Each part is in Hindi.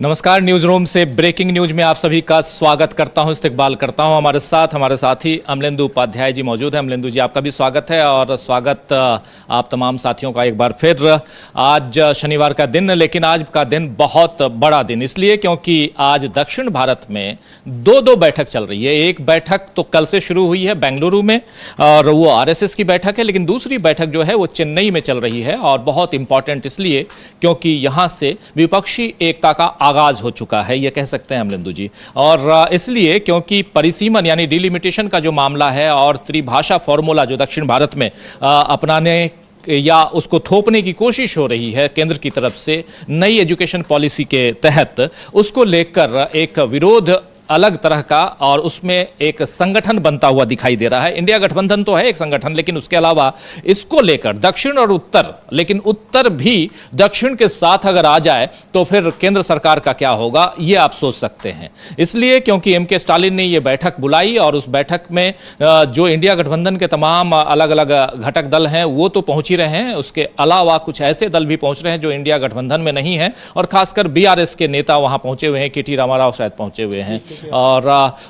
नमस्कार, न्यूज रूम से ब्रेकिंग न्यूज में आप सभी का स्वागत करता हूं, इस्तकबाल करता हूं। हमारे साथी अमलेंदु उपाध्याय जी मौजूद हैं। अमलेंदु जी, आपका भी स्वागत है और स्वागत आप तमाम साथियों का एक बार फिर। आज शनिवार का दिन, लेकिन आज का दिन बहुत बड़ा दिन इसलिए क्योंकि आज दक्षिण भारत में दो बैठक चल रही है। एक बैठक तो कल से शुरू हुई है बेंगलुरु में और वो आरएसएस की बैठक है, लेकिन दूसरी बैठक जो है वो चेन्नई में चल रही है और बहुत इंपॉर्टेंट इसलिए क्योंकि यहां से विपक्षी एकता का आगाज हो चुका है, ये कह सकते हैं अमलेंदु जी। और इसलिए क्योंकि परिसीमन यानी डिलिमिटेशन का जो मामला है और त्रिभाषा फॉर्मूला जो दक्षिण भारत में अपनाने या उसको थोपने की कोशिश हो रही है केंद्र की तरफ से नई एजुकेशन पॉलिसी के तहत, उसको लेकर एक विरोध अलग तरह का और उसमें एक संगठन बनता हुआ दिखाई दे रहा है। इंडिया गठबंधन तो है एक संगठन, लेकिन उसके अलावा इसको लेकर दक्षिण और उत्तर, लेकिन उत्तर भी दक्षिण के साथ अगर आ जाए तो फिर केंद्र सरकार का क्या होगा, ये आप सोच सकते हैं। इसलिए क्योंकि एमके स्टालिन ने ये बैठक बुलाई और उस बैठक में जो इंडिया गठबंधन के तमाम अलग अलग घटक दल हैं वो तो पहुंच ही रहे हैं, उसके अलावा कुछ ऐसे दल भी पहुंच रहे हैं जो इंडिया गठबंधन में नहीं है और खासकर बीआरएस के नेता वहां पहुंचे हुए हैं, केटी रामाराव शायद पहुंचे हुए हैं। और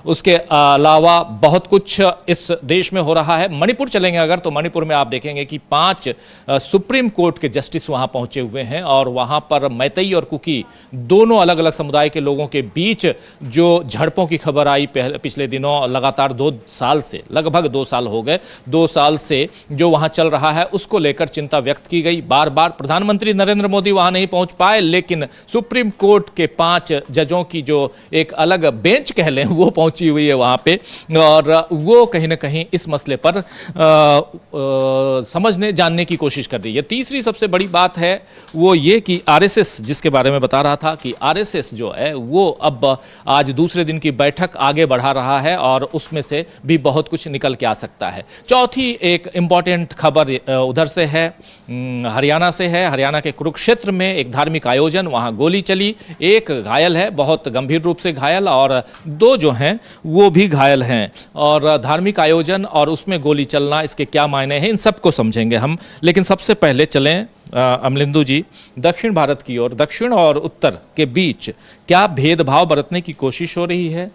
उसके अलावा बहुत कुछ इस देश में हो रहा है। मणिपुर चलेंगे अगर, तो मणिपुर में आप देखेंगे कि 5 सुप्रीम कोर्ट के जस्टिस वहां पहुंचे हुए हैं और वहां पर मैतेई और कुकी दोनों अलग अलग समुदाय के लोगों के बीच जो झड़पों की खबर आई पिछले दिनों, लगातार 2 साल से, लगभग 2 साल हो गए, 2 साल से जो वहां चल रहा है उसको लेकर चिंता व्यक्त की गई। बार बार प्रधानमंत्री नरेंद्र मोदी वहां नहीं पहुंच पाए, लेकिन सुप्रीम कोर्ट के 5 जजों की जो एक अलग बेंच कह लें वो पहुंची हुई है वहां पे और वो कहीं ना कहीं इस मसले पर समझने जानने की कोशिश कर रही है। तीसरी सबसे बड़ी बात है वो ये कि आरएसएस, जिसके बारे में बता रहा था कि आरएसएस जो है वो अब आज दूसरे दिन की बैठक आगे बढ़ा रहा है और उसमें से भी बहुत कुछ निकल के आ सकता है। चौथी एक इंपॉर्टेंट खबर उधर से है, हरियाणा से है। हरियाणा के कुरुक्षेत्र में एक धार्मिक आयोजन, वहां गोली चली, एक घायल है, बहुत गंभीर रूप से घायल, और 2 जो हैं वो भी घायल हैं। और धार्मिक आयोजन और उसमें गोली चलना, इसके क्या मायने हैं, इन सबको समझेंगे हम। लेकिन सबसे पहले चलें अमलेंदु जी दक्षिण भारत की ओर। दक्षिण और उत्तर के बीच क्या भेदभाव बरतने की कोशिश हो रही है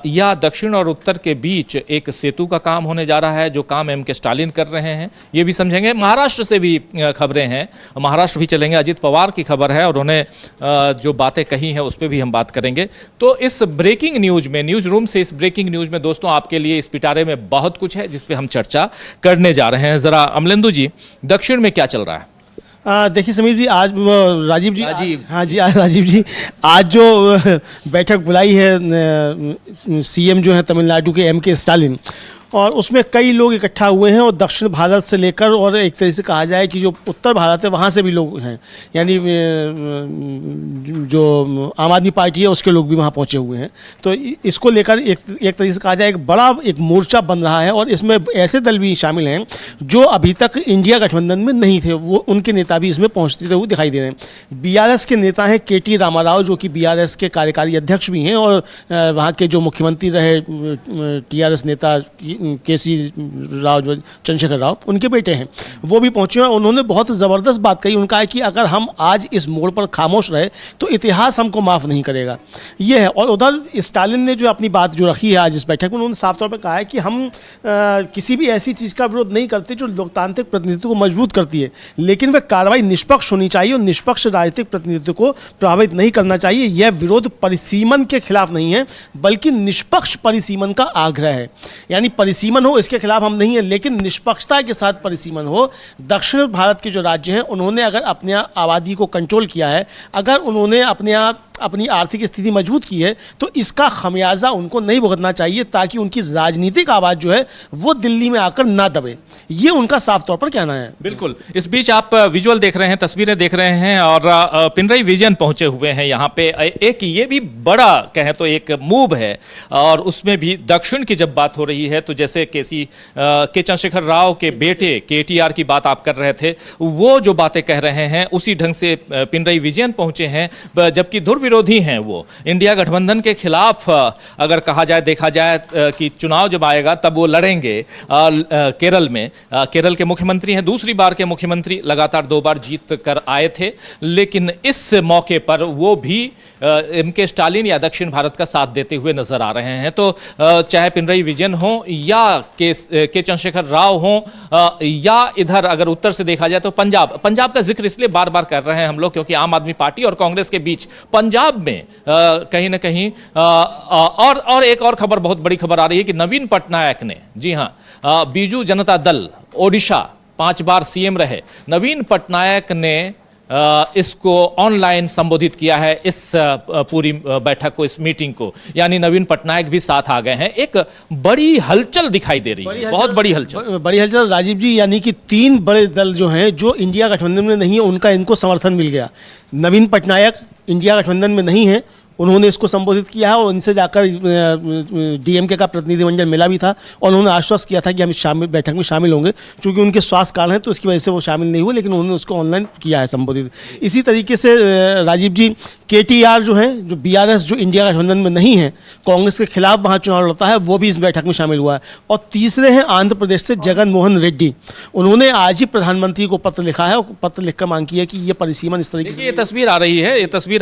या दक्षिण और उत्तर के बीच एक सेतु का काम होने जा रहा है, जो काम एमके स्टालिन कर रहे हैं, ये भी समझेंगे। महाराष्ट्र से भी खबरें हैं, महाराष्ट्र भी चलेंगे। अजित पवार की खबर है और उन्होंने जो बातें कही हैं उस पर भी हम बात करेंगे। तो इस ब्रेकिंग न्यूज में, न्यूज रूम से इस ब्रेकिंग न्यूज में दोस्तों आपके लिए इस पिटारे में बहुत कुछ है जिस पे हम चर्चा करने जा रहे हैं। जरा अमलेंदु जी, दक्षिण में क्या चल रहा है? देखिए समीर जी, आज राजीव जी, हाँ जी, राजीव जी, आज जो बैठक बुलाई है सीएम जो है तमिलनाडु के एमके स्टालिन, और उसमें कई लोग इकट्ठा हुए हैं और दक्षिण भारत से लेकर और एक तरह से कहा जाए कि जो उत्तर भारत है वहाँ से भी लोग हैं, यानी जो आम आदमी पार्टी है उसके लोग भी वहाँ पहुँचे हुए हैं। तो इसको लेकर एक तरह से कहा जाए एक बड़ा एक मोर्चा बन रहा है और इसमें ऐसे दल भी शामिल हैं जो अभी तक इंडिया गठबंधन में नहीं थे, वो उनके नेता भी इसमें पहुँचते हुए दिखाई दे रहे हैं। बीआरएस के नेता हैं केटी रामाराव, जो कि बीआरएस के कार्यकारी अध्यक्ष भी हैं और वहाँ के जो मुख्यमंत्री रहे टीआरएस नेता केसी राव, चंद्रशेखर राव, उनके बेटे हैं, वो भी पहुंचे हैं। उन्होंने बहुत ज़बरदस्त बात कही। उनका है कि अगर हम आज इस मोड़ पर खामोश रहे तो इतिहास हमको माफ़ नहीं करेगा, ये है। और उधर स्टालिन ने जो अपनी बात जो रखी है आज इस बैठक में, उन्होंने साफ तौर पर कहा है कि हम किसी भी ऐसी चीज़ का विरोध नहीं करते जो लोकतांत्रिक प्रतिनिधित्व को मजबूत करती है, लेकिन वह कार्रवाई निष्पक्ष होनी चाहिए और निष्पक्ष राजनीतिक प्रतिनिधित्व को प्रभावित नहीं करना चाहिए। यह विरोध परिसीमन के खिलाफ नहीं है बल्कि निष्पक्ष परिसीमन का आग्रह है, यानी परिसीमन हो इसके खिलाफ हम नहीं है, लेकिन निष्पक्षता के साथ परिसीमन हो। दक्षिण भारत के जो राज्य हैं उन्होंने अगर अपने आबादी को कंट्रोल किया है, अगर उन्होंने अपनी आर्थिक स्थिति मजबूत की है, तो इसका खमियाजा उनको नहीं भुगतना चाहिए ताकि उनकी राजनीतिक आवाज़ जो है वो दिल्ली में आकर ना दबे। ये उनका साफ तौर पर कहना है। बिल्कुल। इस बीच आप विजुअल देख रहे हैं, तस्वीरें देख रहे हैं और पिनराई विजयन पहुंचे हुए हैं यहाँ पे। एक ये भी बड़ा कहें तो एक मूव है और उसमें भी दक्षिण की जब बात हो रही है तो जैसे के चंद्रशेखर राव के बेटे केटीआर की बात आप कर रहे थे, वो जो बातें कह रहे हैं उसी ढंग से पिनराई विजयन पहुंचे हैं, जबकि ध्रुव विरोधी हैं वो, इंडिया गठबंधन के खिलाफ अगर कहा जाए, देखा जाए कि चुनाव जब आएगा तब वो लड़ेंगे केरल में। केरल के मुख्यमंत्री हैं, दूसरी बार के मुख्यमंत्री, लगातार 2 बार जीत कर आए थे, लेकिन इस मौके पर वो भी एम.के. स्टालिन या दक्षिण भारत का साथ देते हुए नजर आ रहे हैं। तो चाहे पिनरई विजयन हो या के चंद्रशेखर राव हो या इधर अगर उत्तर से देखा जाए तो पंजाब का जिक्र इसलिए बार बार कर रहे हैं हम लोग क्योंकि आम आदमी पार्टी और कांग्रेस के बीच पंजाब में कहीं ना कहीं और एक और खबर, बहुत बड़ी खबर आ रही है कि नवीन पटनायक ने, जी हां, बीजू जनता दल ओडिशा 5 बार सीएम रहे, नवीन पटनायक ने इसको ऑनलाइन संबोधित किया है, इस पूरी बैठक को, इस मीटिंग को, यानी नवीन पटनायक भी साथ आ गए हैं। एक बड़ी हलचल दिखाई दे रही है, बहुत बड़ी हलचल राजीव जी, यानी कि 3 बड़े दल जो हैं, जो इंडिया गठबंधन में नहीं है, उनका इनको समर्थन मिल गया। नवीन पटनायक इंडिया गठबंधन में नहीं है, उन्होंने इसको संबोधित किया है और उनसे जाकर डीएमके का प्रतिनिधिमंडल मिला भी था और उन्होंने आश्वस्त किया था कि हम बैठक में शामिल होंगे। चूंकि उनके स्वास्थ्य कारण है तो इसकी वजह से वो शामिल नहीं हुए, लेकिन उन्होंने उसको ऑनलाइन किया है संबोधित। इसी तरीके से राजीव जी, केटीआर जो है, जो बीआरएस, जो इंडिया गठबंधन में नहीं है, कांग्रेस के खिलाफ वहाँ चुनाव लड़ता है, वो भी इस बैठक में शामिल हुआ है। और तीसरे हैं आंध्र प्रदेश से जगन मोहन रेड्डी, उन्होंने आज ही प्रधानमंत्री को पत्र लिखा है और पत्र लिखकर मांग की है कि ये परिसीमन इस तरीके से। ये तस्वीर आ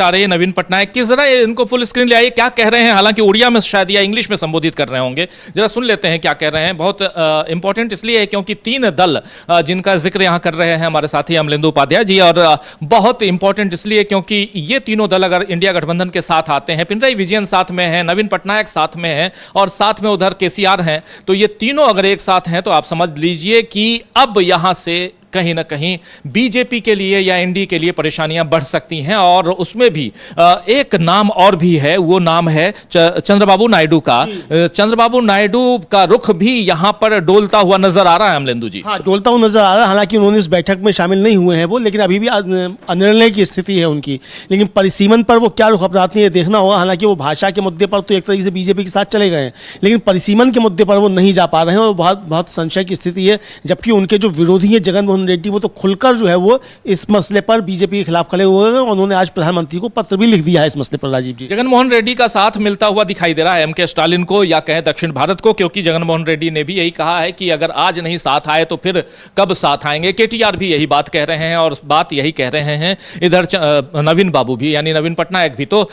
रही है, नवीन पटनायक की, जरा इनको फुल स्क्रीन ले आइए, क्या कह रहे हैं। हालांकि उड़िया में शायद या इंग्लिश में संबोधित कर रहे होंगे, जरा सुन लेते हैं क्या कह रहे हैं। बहुत इंपॉर्टेंट इसलिए है क्योंकि 3 दल जिनका जिक्र यहां कर रहे हैं हमारे साथी अमलेंदु उपाध्याय जी, और बहुत इंपॉर्टेंट इसलिए क्योंकि ये तीनों दल अगर इंडिया गठबंधन के साथ आते हैं, पिनरई विजयन साथ में है, नवीन पटनायक साथ में है और साथ में उधर केसीआर हैं, तो ये तीनों अगर एक साथ हैं तो आप समझ लीजिए कि अब यहां से कहीं ना कहीं बीजेपी के लिए या एनडीए के लिए परेशानियां बढ़ सकती हैं। और उसमें भी एक नाम और भी है, वो नाम है चंद्रबाबू नायडू का। चंद्रबाबू नायडू का रुख भी यहां पर डोलता हुआ नजर आ रहा है अमलेंदु जी। हाँ, डोलता हुआ नजर आ रहा है। हालांकि उन्होंने इस बैठक में शामिल नहीं हुए हैं वो, लेकिन अभी भी अनिर्णय की स्थिति है उनकी, लेकिन परिसीमन पर वो क्या रुख अपनाते हैं देखना होगा। हालांकि वो भाषा के मुद्दे पर तो एक तरीके से बीजेपी के साथ चले गए हैं, लेकिन परिसीमन के मुद्दे पर वो नहीं जा पा रहे हैं और बहुत संशय की स्थिति है। जबकि उनके जो विरोधी है जगन मोहन रेड्डी, वो तो खुलकर जो है वो इस मसले पर बीजेपी के खिलाफ खड़े हुए हैं और उन्होंने आज प्रधानमंत्री को पत्र भी लिख दिया है इस मसले पर। राजीव जी, जगन मोहन रेड्डी का साथ मिलता हुआ दिखाई दे रहा है एम.के. स्टालिन को या कहें दक्षिण भारत को, क्योंकि जगन मोहन रेड्डी ने भी यही कहा है कि अगर आज नहीं साथ आए तो फिर कब साथ आएंगे। केटीआर भी यही बात कह रहे हैं और बात यही कह रहे हैं इधर नवीन बाबू भी, यानी नवीन पटनायक भी। तो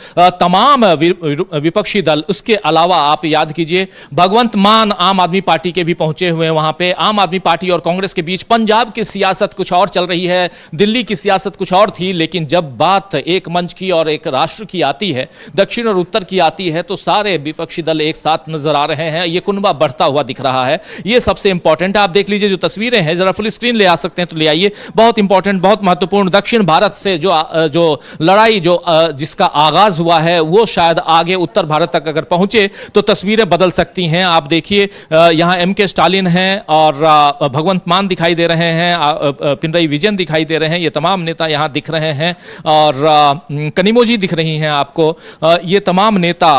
तमाम विपक्षी दल, उसके अलावा आप याद कीजिए भगवंत मान आम आदमी पार्टी के भी पहुंचे हुए हैं वहां पे। आम आदमी पार्टी और कांग्रेस के बीच पंजाब की सियासत कुछ और चल रही है, दिल्ली की सियासत कुछ और थी, लेकिन जब बात एक मंच की और एक राष्ट्र की आती है, दक्षिण और उत्तर की आती है, तो सारे विपक्षी दल एक साथ नजर आ रहे हैं। ये कुनबा बढ़ता हुआ दिख रहा है, ये सबसे इंपॉर्टेंट है। आप देख लीजिए जो तस्वीरें हैं, जरा फुल स्क्रीन ले आ सकते हैं तो ले आइए। बहुत इंपॉर्टेंट, बहुत महत्वपूर्ण, दक्षिण भारत से जो लड़ाई जिसका आगाज हुआ है वो शायद आगे उत्तर भारत तक अगर पहुंचे तो तस्वीरें बदल सकती हैं। आप देखिए यहां एम.के. स्टालिन हैं और भगवंत मान दिखाई दे रहे हैं, पिनरई विजयन दिखाई दे रहे हैं, ये तमाम नेता यहां दिख रहे हैं और कनिमोजी दिख रही हैं आपको। ये तमाम नेता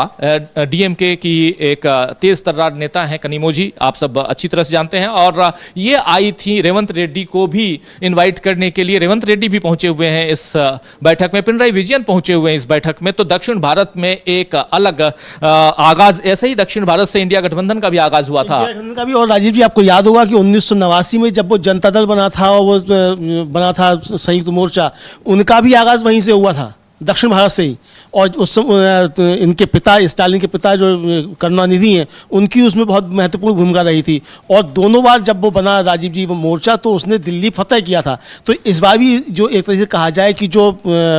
डीएमके की एक तेज तर्रार नेता हैं कनिमोजी, आप सब अच्छी तरह से जानते हैं। और ये आई थी रेवंत रेड्डी को भी इनवाइट करने के लिए, रेवंत रेड्डी भी पहुंचे हुए हैं इस बैठक में, पिनरई विजयन पहुंचे हुए हैं इस बैठक में। तो दक्षिण भारत में एक अलग आगाज, ऐसे ही दक्षिण भारत से इंडिया गठबंधन का भी आगाज हुआ था का भी। और राजीव जी, आपको याद होगा कि 1989 में जब वो जनता दल बना था और वो बना था संयुक्त मोर्चा, उनका भी आगाज वहीं से हुआ था, दक्षिण भारत से ही। और उस इनके पिता, स्टालिन के पिता जो करुणानिधि हैं, उनकी उसमें बहुत महत्वपूर्ण भूमिका रही थी। और दोनों बार जब वो बना राजीव जी वो मोर्चा, तो उसने दिल्ली फतेह किया था। तो इस बार भी जो एक तरह से कहा जाए कि जो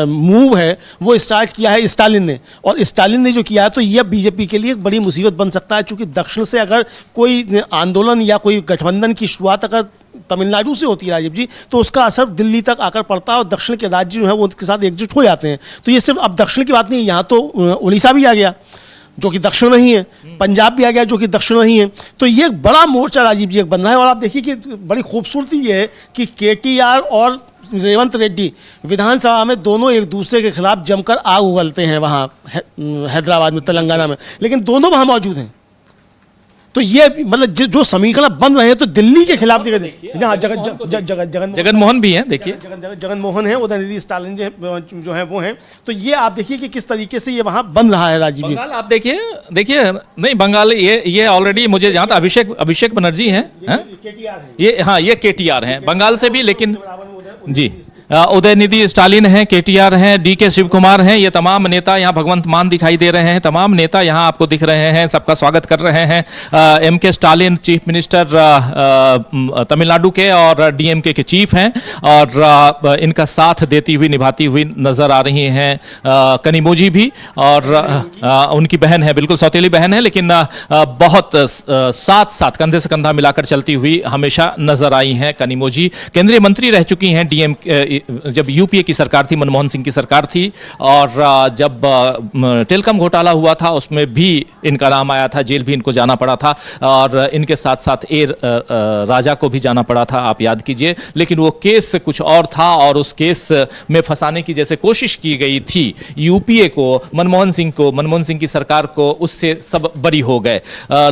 मूव है वो स्टार्ट किया है स्टालिन ने, और स्टालिन ने जो किया है तो यह बीजेपी के लिए एक बड़ी मुसीबत बन सकता है। चूँकि दक्षिण से अगर कोई आंदोलन या कोई गठबंधन की शुरुआत अगर तमिलनाडु से होती है राजीव जी, तो उसका असर दिल्ली तक आकर पड़ता है और दक्षिण के राज्य जो है वो उनके साथ एकजुट हो जाते हैं। तो ये सिर्फ अब दक्षिण की बात नहीं है, यहाँ तो उड़ीसा भी आ गया जो कि दक्षिण नहीं है, पंजाब भी आ गया जो कि दक्षिण नहीं है। तो ये एक बड़ा मोर्चा राजीव जी एक बन रहा है। और आप देखिए कि बड़ी खूबसूरती ये है कि केटीआर और रेवंत रेड्डी विधानसभा में दोनों एक दूसरे के खिलाफ जमकर आग उगलते हैं वहाँ हैदराबाद में, तेलंगाना में, लेकिन दोनों वहाँ मौजूद हैं। तो ये मतलब जो समीकरण बन रहे हैं तो दिल्ली के खिलाफ जगन मोहन भी हैं, देखिए जगन मोहन है, उदयनिधि स्टालिन जो है वो हैं। तो ये आप देखिए कि किस तरीके से ये वहां बन रहा है राजीव जी। बंगाल आप देखिए नहीं, बंगाल ये ऑलरेडी मुझे जहां तक अभिषेक बनर्जी हैं, ये हाँ ये केटीआर हैं बंगाल से भी, लेकिन जी उदयनिधि स्टालिन हैं, केटीआर हैं, डीके शिव कुमार हैं, ये तमाम नेता यहाँ भगवंत मान दिखाई दे रहे हैं, तमाम नेता यहाँ आपको दिख रहे हैं, सबका स्वागत कर रहे हैं। MK Stalin chief minister Tamil Nadu के और डीएमके के चीफ हैं और इनका साथ देती हुई निभाती हुई नजर आ रही हैं कनिमोझी भी, और उनकी बहन है, बिल्कुल सौतेली बहन है, लेकिन बहुत साथ कंधे से कंधा मिलाकर चलती हुई हमेशा नजर आई हैं कनिमोझी। केंद्रीय मंत्री रह चुकी हैं डीएम जब यूपीए की सरकार थी, मनमोहन सिंह की सरकार थी, और जब टेलकॉम घोटाला हुआ था उसमें भी इनका नाम आया था, जेल भी इनको जाना पड़ा था, और इनके साथ साथ राजा को भी जाना पड़ा था, आप याद कीजिए। लेकिन वो केस कुछ और था और उस केस में फंसाने की जैसे कोशिश की गई थी यूपीए को, मनमोहन सिंह की सरकार को, उससे सब बरी हो गए।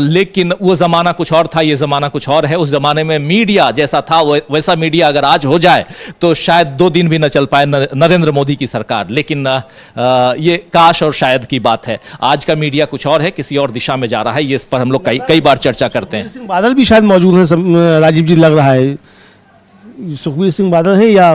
लेकिन वो जमाना कुछ और था, ये जमाना कुछ और है। उस जमाने में मीडिया जैसा था वैसा मीडिया अगर आज हो जाए तो शायद 2 दिन भी न चल पाए नरेंद्र मोदी की सरकार। लेकिन ये काश और शायद की बात है। आज का मीडिया कुछ और है, किसी और दिशा में जा रहा है, ये इस पर हम लोग कई बार चर्चा करते हैं। बादल भी शायद मौजूद हैं राजीव जी, लग रहा है सुखबीर सिंह बादल है, या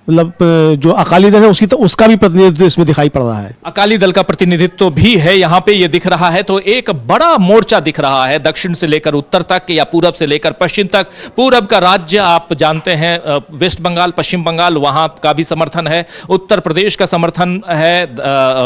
मतलब जो अकाली दल है उसका भी प्रतिनिधित्व इसमें दिखाई पड़ रहा है। अकाली दल का प्रतिनिधित्व भी है यहाँ पे, ये दिख रहा है। तो एक बड़ा मोर्चा दिख रहा है, दक्षिण से लेकर उत्तर तक या पूरब से लेकर पश्चिम तक। पूरब का राज्य आप जानते हैं, वेस्ट बंगाल, पश्चिम बंगाल, वहां का भी समर्थन है, उत्तर प्रदेश का समर्थन है,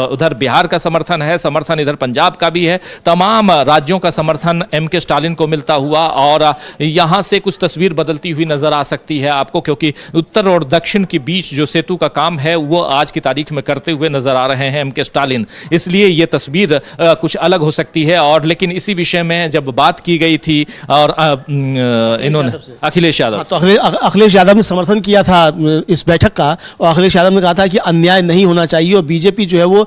उधर बिहार का समर्थन है, समर्थन इधर पंजाब का भी है। तमाम राज्यों का समर्थन एमके स्टालिन को मिलता हुआ, और यहां से कुछ तस्वीर बदलती हुई नजर आ सकती है आपको, क्योंकि उत्तर और दक्षिण की बीच जो सेतु का काम है वो आज की तारीख में करते हुए नजर आ रहे हैं एमके स्टालिन। इसलिए ये तस्वीर कुछ अलग हो सकती है। और लेकिन इसी विषय में जब बात की गई थी, और इन्होंने अखिलेश यादव, तो अखिलेश यादव ने समर्थन किया था इस बैठक का, और अखिलेश यादव ने कहा था कि अन्याय नहीं होना चाहिए, और बीजेपी जो है वो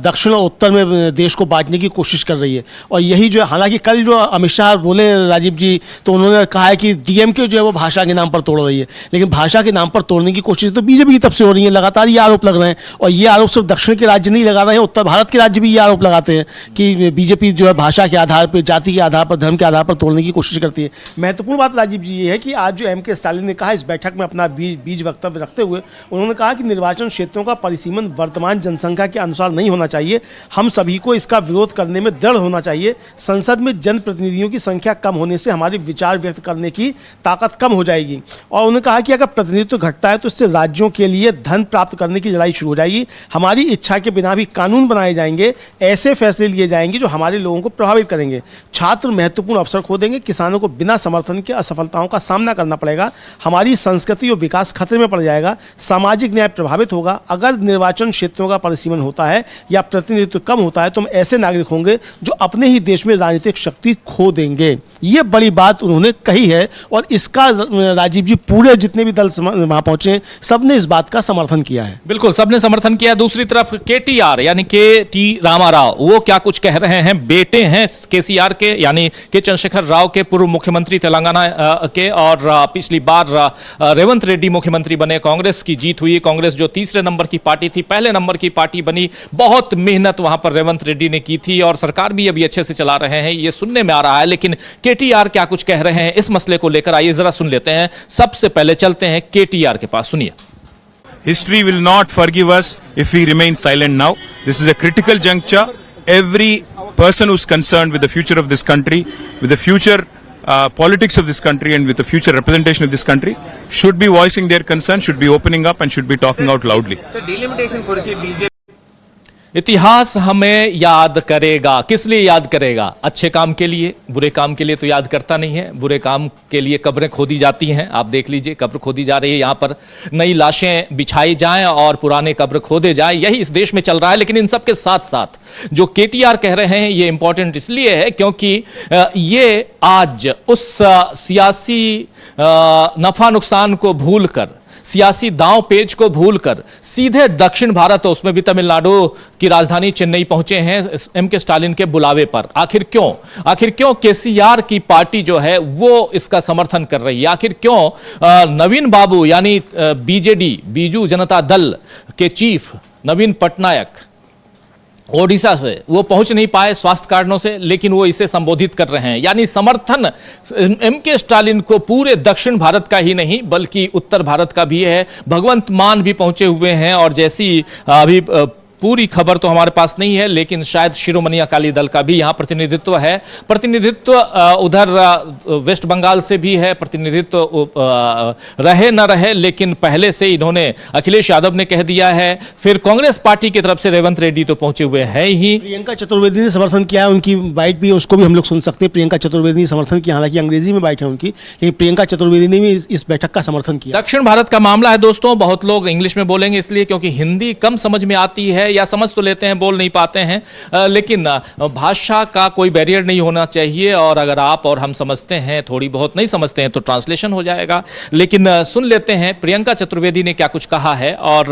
दक्षिण और उत्तर में देश को बांटने की कोशिश कर रही है। और यही जो, हालांकि कल जो अमित शाह बोले राजीव जी, तो उन्होंने कहा है कि डीएमके जो है वो भाषा के नाम पर तोड़ रही है, लेकिन भाषा के नाम पर तोड़ने की कोशिश तो बीजेपी की तरफ से हो रही है। लगातार ये आरोप लग रहे हैं, और ये आरोप सिर्फ दक्षिण के राज्य नहीं लगा रहे हैं, उत्तर भारत के राज्य भी ये आरोप लगाते हैं कि बीजेपी जो है भाषा के आधार पर, जाति के आधार पर, धर्म के आधार पर तोड़ने की कोशिश करती है। महत्वपूर्ण बात राजीव जी ये है कि आज जो एमके स्टालिन ने कहा इस बैठक में अपना बीज वक्तव्य रखते हुए, उन्होंने कहा कि निर्वाचन क्षेत्रों का परिसीमन वर्तमान जनसंख्या के अनुसार नहीं होना चाहिए, हम सभी को इसका विरोध करने में दृढ़ होना चाहिए। संसद में जनप्रतिनिधियों की संख्या कम होने से हमारी विचार व्यक्त करने की ताकत कम हो जाएगी। और उन्होंने कहा कि अगर प्रतिनिधित्व घटता है तो इससे राज्यों के लिए धन प्राप्त करने की लड़ाई शुरू हो जाएगी, हमारी इच्छा के बिना भी कानून बनाए जाएंगे, ऐसे फैसले लिए जाएंगे जो हमारे लोगों को प्रभावित करेंगे, छात्र महत्वपूर्ण अवसर खो देंगे, किसानों को बिना समर्थन के असफलताओं का सामना करना पड़ेगा, हमारी संस्कृति और विकास खतरे में पड़ जाएगा, सामाजिक न्याय प्रभावित होगा। अगर निर्वाचन क्षेत्रों का परिसीमन होता है या प्रतिनिधित्व कम होता है तो हम ऐसे नागरिक होंगे जो अपने ही देश में राजनीतिक शक्ति खो देंगे। ये बड़ी बात उन्होंने कही है, और इसका राजीव जी पूरे जितने भी दल वहां पहुंचे सबने इस बात का समर्थन किया है। बिल्कुल, सबने समर्थन किया। दूसरी तरफ केटीआर यानी के रामाराव, वो क्या कुछ कह रहे हैं। बेटे हैं केसीआर के, यानी के चंद्रशेखर राव के, पूर्व मुख्यमंत्री तेलंगाना के, और पिछली बार रेवंत रेड्डी मुख्यमंत्री बने, कांग्रेस की जीत हुई। कांग्रेस जो तीसरे नंबर की पार्टी थी, पहले नंबर की पार्टी बनी। बहुत मेहनत वहां पर रेवंत रेड्डी ने की थी, और सरकार भी अभी अच्छे से चला रहे हैं, ये सुनने में आ रहा है। लेकिन केटीआर क्या कुछ कह रहे हैं इस मसले को लेकर, आइए जरा सुन लेते हैं। सबसे पहले चलते हैं केटीआर के पास, सुनिए। History will not forgive us if we remain silent now. This is a critical juncture. Every person who's concerned with the future of this country, with the future politics of this country, and with the future representation of this country, should be voicing their concern, should be opening up, and should be talking out loudly. The delimitation policy BJP इतिहास हमें याद करेगा। किस लिए याद करेगा? अच्छे काम के लिए, बुरे काम के लिए तो याद करता नहीं है। बुरे काम के लिए कब्रें खोदी जाती हैं, आप देख लीजिए, कब्र खोदी जा रही है, यहाँ पर नई लाशें बिछाई जाएं और पुराने कब्र खोदे जाएं, यही इस देश में चल रहा है। लेकिन इन सब के साथ साथ जो केटीआर कह रहे हैं ये इंपॉर्टेंट इसलिए है क्योंकि ये आज उस सियासी नफा नुकसान को भूलकर सियासी दांव पेच को भूलकर सीधे दक्षिण भारत, उसमें भी तमिलनाडु की राजधानी चेन्नई पहुंचे हैं एम के स्टालिन के बुलावे पर। आखिर क्यों केसीआर की पार्टी जो है वो इसका समर्थन कर रही है? आखिर क्यों नवीन बाबू यानी बीजेडी, बीजू जनता दल के चीफ नवीन पटनायक ओडिशा से वो पहुंच नहीं पाए स्वास्थ्य कारणों से, लेकिन वो इसे संबोधित कर रहे हैं। यानी समर्थन एम के स्टालिन को पूरे दक्षिण भारत का ही नहीं बल्कि उत्तर भारत का भी है। भगवंत मान भी पहुंचे हुए हैं, और जैसी अभी पूरी खबर तो हमारे पास नहीं है, लेकिन शायद शिरोमणि अकाली दल का भी यहां प्रतिनिधित्व है। प्रतिनिधित्व उधर वेस्ट बंगाल से भी है, प्रतिनिधित्व रहे न रहे, लेकिन पहले से इन्होंने अखिलेश यादव ने कह दिया है। फिर कांग्रेस पार्टी की तरफ से रेवंत रेड्डी तो पहुंचे हुए हैं ही। प्रियंका चतुर्वेदी ने समर्थन किया है, उनकी बाइट भी, उसको भी हम लोग सुन सकते हैं। प्रियंका चतुर्वेदी ने समर्थन किया, हालांकि अंग्रेजी में बाइट है उनकी, लेकिन प्रियंका चतुर्वेदी ने भी इस बैठक का समर्थन किया। दक्षिण भारत का मामला है दोस्तों, बहुत लोग इंग्लिश में बोलेंगे इसलिए क्योंकि हिंदी कम समझ में आती है, या समझ तो लेते हैं, बोल नहीं पाते हैं, लेकिन भाषा का कोई बैरियर नहीं होना चाहिए। और अगर आप और हम समझते हैं, थोड़ी बहुत नहीं समझते हैं, तो ट्रांसलेशन हो जाएगा। लेकिन सुन लेते हैं प्रियंका चतुर्वेदी ने क्या कुछ कहा है। और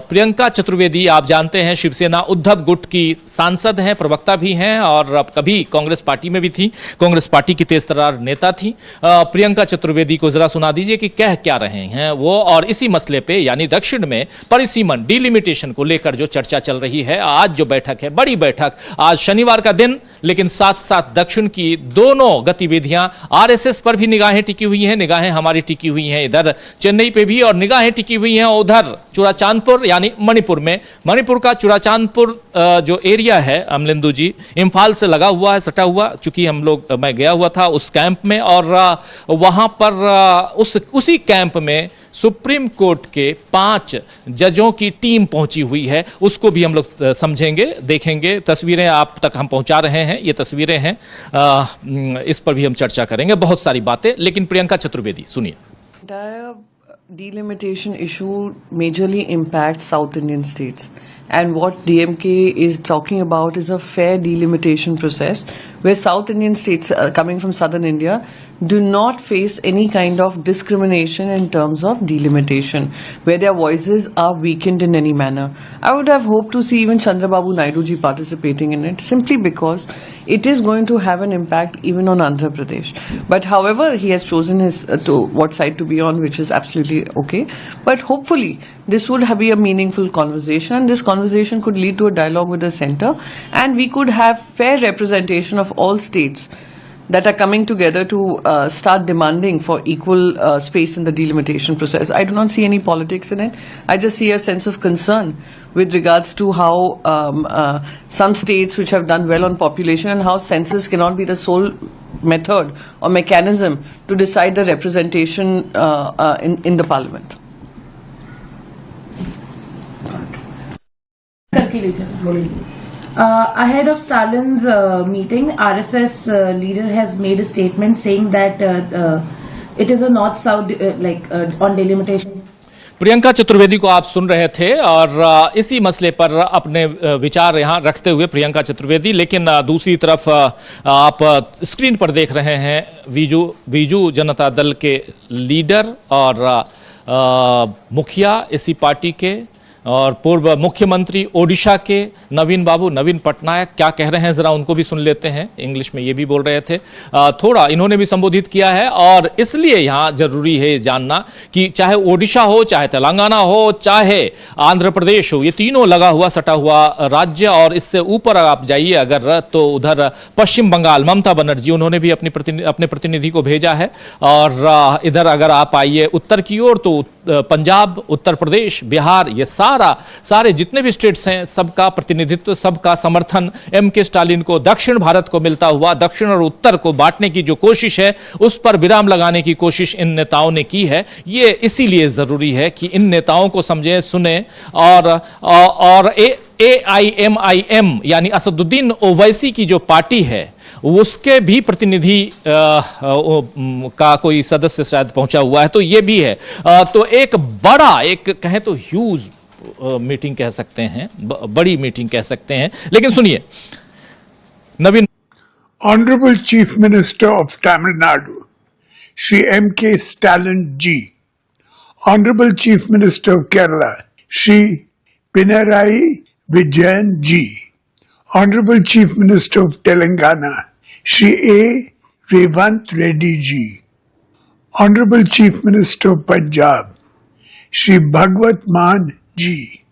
प्रियंका चतुर्वेदी आप जानते हैं शिवसेना उद्धव गुट की सांसद हैं, प्रवक्ता भी हैं, और अब कभी कांग्रेस पार्टी में भी थी, कांग्रेस पार्टी की तेजतर्रार नेता थी। प्रियंका चतुर्वेदी को जरा सुना दीजिए कि कह क्या रहे हैं वो, और इसी मसले पे यानी दक्षिण में परिसीमन डिलिमिटेशन को लेकर जो चर्चा चल रही है। आज जो बैठक है, बड़ी बैठक, आज शनिवार का दिन, लेकिन साथ साथ दक्षिण की दोनों गतिविधियां, आरएसएस पर भी निगाहें टिकी हुई हैं, निगाहें हमारी टिकी हुई हैं इधर चेन्नई पे भी, और निगाहें टिकी हुई हैं उधर चुराचांदपुर यानी मणिपुर में। मणिपुर का चुराचांदपुर जो एरिया है अमलेंदु जी, इंफाल से लगा हुआ है, सटा हुआ, चूंकि मैं गया हुआ था उस कैंप में, और वहां पर उसी कैंप में सुप्रीम कोर्ट के 5 जजों की टीम पहुंची हुई है। उसको भी हम लोग समझेंगे, देखेंगे। तस्वीरें आप तक हम पहुंचा रहे हैं, ये तस्वीरें हैं, इस पर भी हम चर्चा करेंगे, बहुत सारी बातें। लेकिन प्रियंका चतुर्वेदी सुनिए। Delimitation issue majorly impacts South Indian states, and what DMK is talking about is a fair delimitation process where South Indian states coming from southern India do not face any kind of discrimination in terms of delimitation, where their voices are weakened in any manner. I would have hoped to see even Chandrababu Naidu ji participating in it, simply because it is going to have an impact even on Andhra Pradesh. But however, he has chosen his to what side to be on, which is absolutely okay. But hopefully, this would be a meaningful conversation, and this conversation could lead to a dialogue with the centre, and we could have fair representation of all states that are coming together to start demanding for equal space in the delimitation process. I do not see any politics in it. I just see a sense of concern with regards to how some states which have done well on population, and how census cannot be the sole method or mechanism to decide the representation in the parliament. Ahead of Stalin's meeting, RSS leader has made a statement saying that it is a north-south on delimitation. Priyanka Chaturvedi को आप सुन रहे थे, और इसी मसले पर अपने विचार यहाँ रखते हुए प्रियंका चतुर्वेदी। लेकिन दूसरी तरफ आप स्क्रीन पर देख रहे हैं बीजू जनता दल के लीडर और मुखिया इसी पार्टी के और पूर्व मुख्यमंत्री ओडिशा के नवीन पटनायक क्या कह रहे हैं, जरा उनको भी सुन लेते हैं। इंग्लिश में ये भी बोल रहे थे, थोड़ा इन्होंने भी संबोधित किया है। और इसलिए यहाँ जरूरी है जानना कि चाहे ओडिशा हो, चाहे तेलंगाना हो, चाहे आंध्र प्रदेश हो, ये तीनों लगा हुआ सटा हुआ राज्य। और इससे ऊपर आप जाइए अगर, तो उधर पश्चिम बंगाल, ममता बनर्जी, उन्होंने भी अपने प्रतिनिधि को भेजा है। और इधर अगर आप आइए उत्तर की ओर, तो पंजाब, उत्तर प्रदेश, बिहार, ये सारे जितने भी स्टेट्स हैं, सबका प्रतिनिधित्व, सबका समर्थन एम के स्टालिन को, दक्षिण भारत को मिलता हुआ, दक्षिण और उत्तर को बांटने की जो कोशिश है, उस पर विराम लगाने की कोशिश इन नेताओं ने की है। ये इसीलिए जरूरी है कि इन नेताओं को समझें, सुने। और AIMIM यानी असदुद्दीन ओवैसी की जो पार्टी है, उसके भी प्रतिनिधि का कोई सदस्य शायद पहुंचा हुआ है, तो ये भी है। तो एक बड़ा, एक कहें तो ह्यूज मीटिंग कह सकते हैं, बड़ी मीटिंग कह सकते हैं। लेकिन सुनिए नवीन। Honorable Chief Minister of Tamil Nadu, Shri M.K. Stalin ji, Honorable Chief Minister of Kerala, Shri Pinarayi Vijayan Ji, Honorable Chief Minister of Telangana, Shri A. Revant Reddy Ji, Honorable Chief Minister of Punjab, Shri Bhagwat Maan Ji,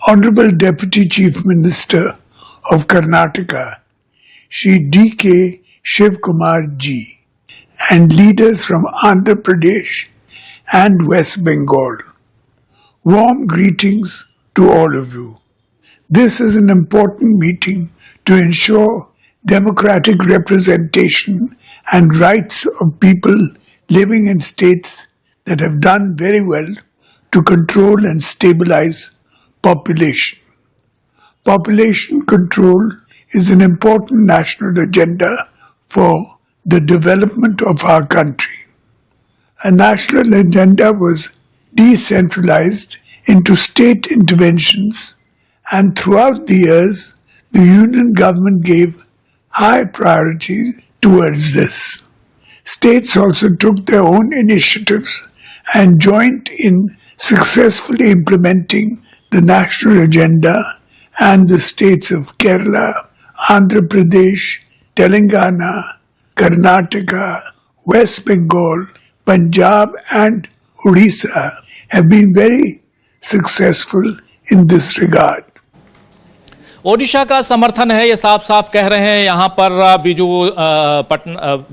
Honorable Deputy Chief Minister of Karnataka, Shri D.K. Shiv Kumar Ji, and leaders from Andhra Pradesh and West Bengal. Warm greetings to all of you. This is an important meeting to ensure democratic representation and rights of people living in states that have done very well to control and stabilize population. Population control is an important national agenda for the development of our country. A national agenda was decentralized into state interventions, and throughout the years, the union government gave high priority towards this. States also took their own initiatives and joined in successfully implementing the national agenda, and the states of Kerala, Andhra Pradesh, Telangana, Karnataka, West Bengal, Punjab and Odisha have been very successful in this regard. Odisha का समर्थन है, ये साफ साफ कह रहे हैं यहाँ पर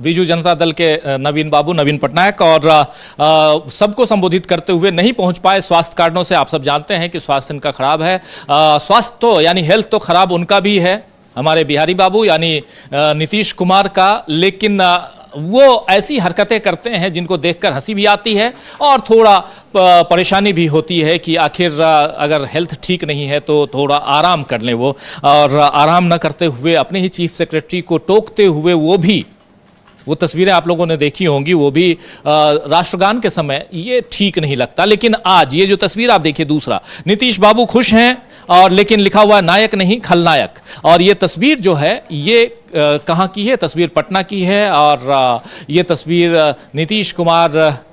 बीजू जनता दल के नवीन पटनायक, और सबको संबोधित करते हुए नहीं पहुंच पाए स्वास्थ्य कारणों से। आप सब जानते हैं कि स्वास्थ्य इनका खराब है। स्वास्थ्य तो यानी हेल्थ तो खराब उनका भी है, हमारे बिहारी बाबू यानी नीतीश कुमार का, लेकिन वो ऐसी हरकतें करते हैं जिनको देखकर हंसी भी आती है और थोड़ा परेशानी भी होती है कि आखिर अगर हेल्थ ठीक नहीं है तो थोड़ा आराम कर लें वो, और आराम न करते हुए अपने ही चीफ सेक्रेटरी को टोकते हुए वो तस्वीरें आप लोगों ने देखी होंगी, वो भी राष्ट्रगान के समय, ये ठीक नहीं लगता। लेकिन आज ये जो तस्वीर आप देखिए, दूसरा नीतीश बाबू खुश हैं और लेकिन लिखा हुआ नायक नहीं खलनायक, और ये तस्वीर जो है ये कहाँ की है? तस्वीर पटना की है, और ये तस्वीर नीतीश कुमार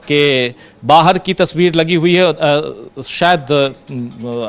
के बाहर की तस्वीर लगी हुई है। शायद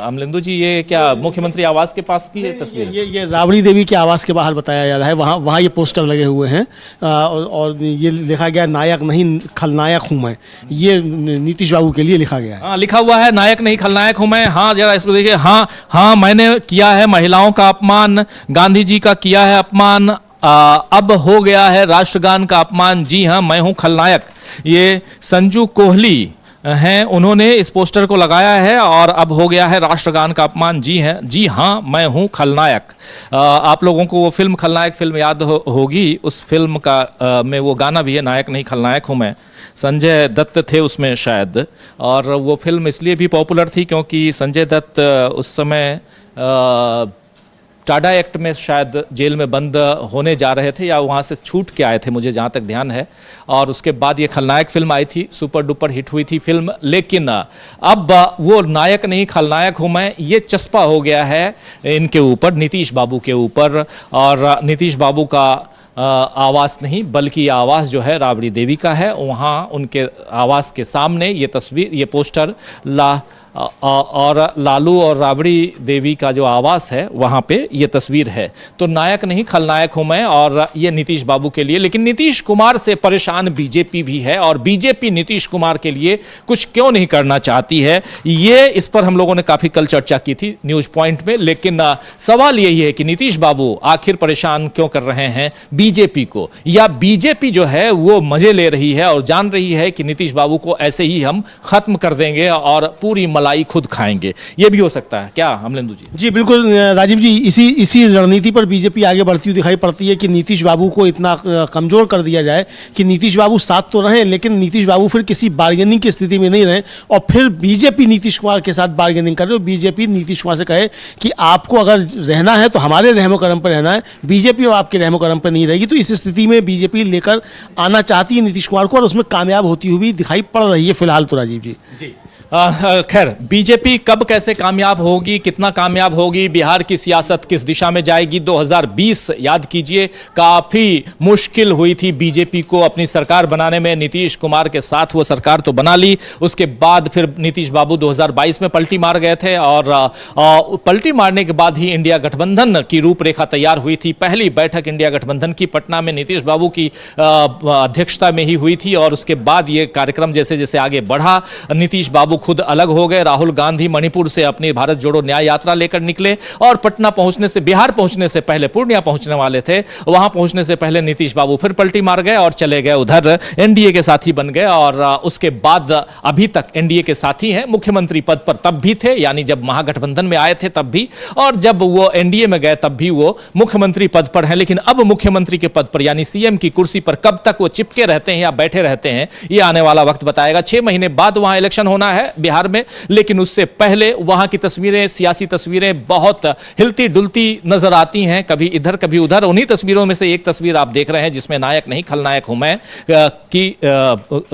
अमलेंदु जी, ये क्या मुख्यमंत्री आवास के पास की है तस्वीर? ये राबड़ी देवी के आवास के बाहर बताया जा रहा है, वहाँ ये पोस्टर लगे हुए हैं और ये लिखा गया नायक नहीं खलनायक हूँ मैं। ये नीतीश बाबू के लिए लिखा गया है। हाँ, लिखा हुआ है नायक नहीं खलनायक हूँ मैं। हाँ, जरा इसको देखिए। हाँ, मैंने किया है महिलाओं का अपमान, गांधी जी का किया है अपमान, अब हो गया है राष्ट्रगान का अपमान, जी हाँ मैं हूं खलनायक। ये संजू कोहली हैं, उन्होंने इस पोस्टर को लगाया है, और अब हो गया है राष्ट्रगान का अपमान, जी हाँ मैं हूं खलनायक। आप लोगों को वो फिल्म खलनायक फिल्म याद होगी, उस फिल्म का में वो गाना भी है, नायक नहीं खलनायक हूं मैं। संजय दत्त थे उसमें शायद, और वो फिल्म इसलिए भी पॉपुलर थी क्योंकि संजय दत्त उस समय टाडा एक्ट में शायद जेल में बंद होने जा रहे थे या वहाँ से छूट के आए थे, मुझे जहाँ तक ध्यान है। और उसके बाद ये खलनायक फिल्म आई थी, सुपर डुपर हिट हुई थी फिल्म। लेकिन अब वो नायक नहीं खलनायक हूँ मैं, ये चस्पा हो गया है इनके ऊपर, नीतीश बाबू के ऊपर। और नीतीश बाबू का आवास नहीं बल्कि आवास जो है राबड़ी देवी का है, वहाँ उनके आवास के सामने ये तस्वीर, ये पोस्टर और लालू और राबड़ी देवी का जो आवास है वहाँ पे ये तस्वीर है। तो नायक नहीं खलनायक हूँ मैं, और ये नीतीश बाबू के लिए। लेकिन नीतीश कुमार से परेशान बीजेपी भी है, और बीजेपी नीतीश कुमार के लिए कुछ क्यों नहीं करना चाहती है, ये इस पर हम लोगों ने काफ़ी कल चर्चा की थी न्यूज़ पॉइंट में। लेकिन सवाल यही है कि नीतीश बाबू आखिर परेशान क्यों कर रहे हैं बीजेपी को, या बीजेपी जो है वो मजे ले रही है और जान रही है कि नीतीश बाबू को ऐसे ही हम खत्म कर देंगे और पूरी मलाई खुद खाएंगे। ये भी हो सकता है क्या अमलेंदु जी? जी बिल्कुल राजीव जी, इसी रणनीति पर बीजेपी आगे बढ़ती हुई दिखाई पड़ती है कि नीतीश बाबू को इतना कमजोर कर दिया जाए कि नीतीश बाबू साथ तो रहें, लेकिन नीतीश बाबू फिर किसी बार्गेनिंग की स्थिति में नहीं रहें, और फिर बीजेपी नीतीश कुमार के साथ बार्गेनिंग करे। बीजेपी नीतीश कुमार से कहे कि आपको अगर रहना है तो हमारे रहमो करम पर रहना है, बीजेपी आपके रहमो करम पर नहीं रहेगी। तो इस स्थिति में बीजेपी लेकर आना चाहती है नीतीश कुमार को, और उसमें कामयाब होती हुई दिखाई पड़ रही है फिलहाल तो राजीव जी। खैर, बीजेपी कब कैसे कामयाब होगी, कितना कामयाब होगी, बिहार की सियासत किस दिशा में जाएगी। 2020 याद कीजिए, काफी मुश्किल हुई थी बीजेपी को अपनी सरकार बनाने में। नीतीश कुमार के साथ वो सरकार तो बना ली, उसके बाद फिर नीतीश बाबू 2022 में पलटी मार गए थे और पलटी मारने के बाद ही इंडिया गठबंधन की रूपरेखा तैयार हुई थी। पहली बैठक इंडिया गठबंधन की पटना में नीतीश बाबू की अध्यक्षता में ही हुई थी और उसके बाद ये कार्यक्रम जैसे जैसे आगे बढ़ा, नीतीश बाबू खुद अलग हो गए। राहुल गांधी मणिपुर से अपनी भारत जोड़ो न्याय यात्रा लेकर निकले और पटना पहुंचने से, बिहार पहुंचने से पहले, पूर्णिया पहुंचने वाले थे, वहां पहुंचने से पहले नीतीश बाबू फिर पलटी मार गए और चले गए उधर, एनडीए के साथी बन गए और उसके बाद अभी तक एनडीए के साथी हैं। मुख्यमंत्री पद पर तब भी थे, यानी जब महागठबंधन में आए थे तब भी, और जब वो एनडीए में गए तब भी वो मुख्यमंत्री पद पर हैं। लेकिन अब मुख्यमंत्री के पद पर यानी सीएम की कुर्सी पर कब तक वो चिपके रहते हैं या बैठे रहते हैं, ये आने वाला वक्त बताएगा। 6 महीने बाद वहां इलेक्शन होना है बिहार में, लेकिन उससे पहले वहां की तस्वीरें, सियासी तस्वीरें बहुत हिलती डुलती नजर आती हैं, कभी इधर कभी उधर। उन्हीं तस्वीरों में से एक तस्वीर आप देख रहे हैं जिसमें नायक नहीं खलनायक हूं मैं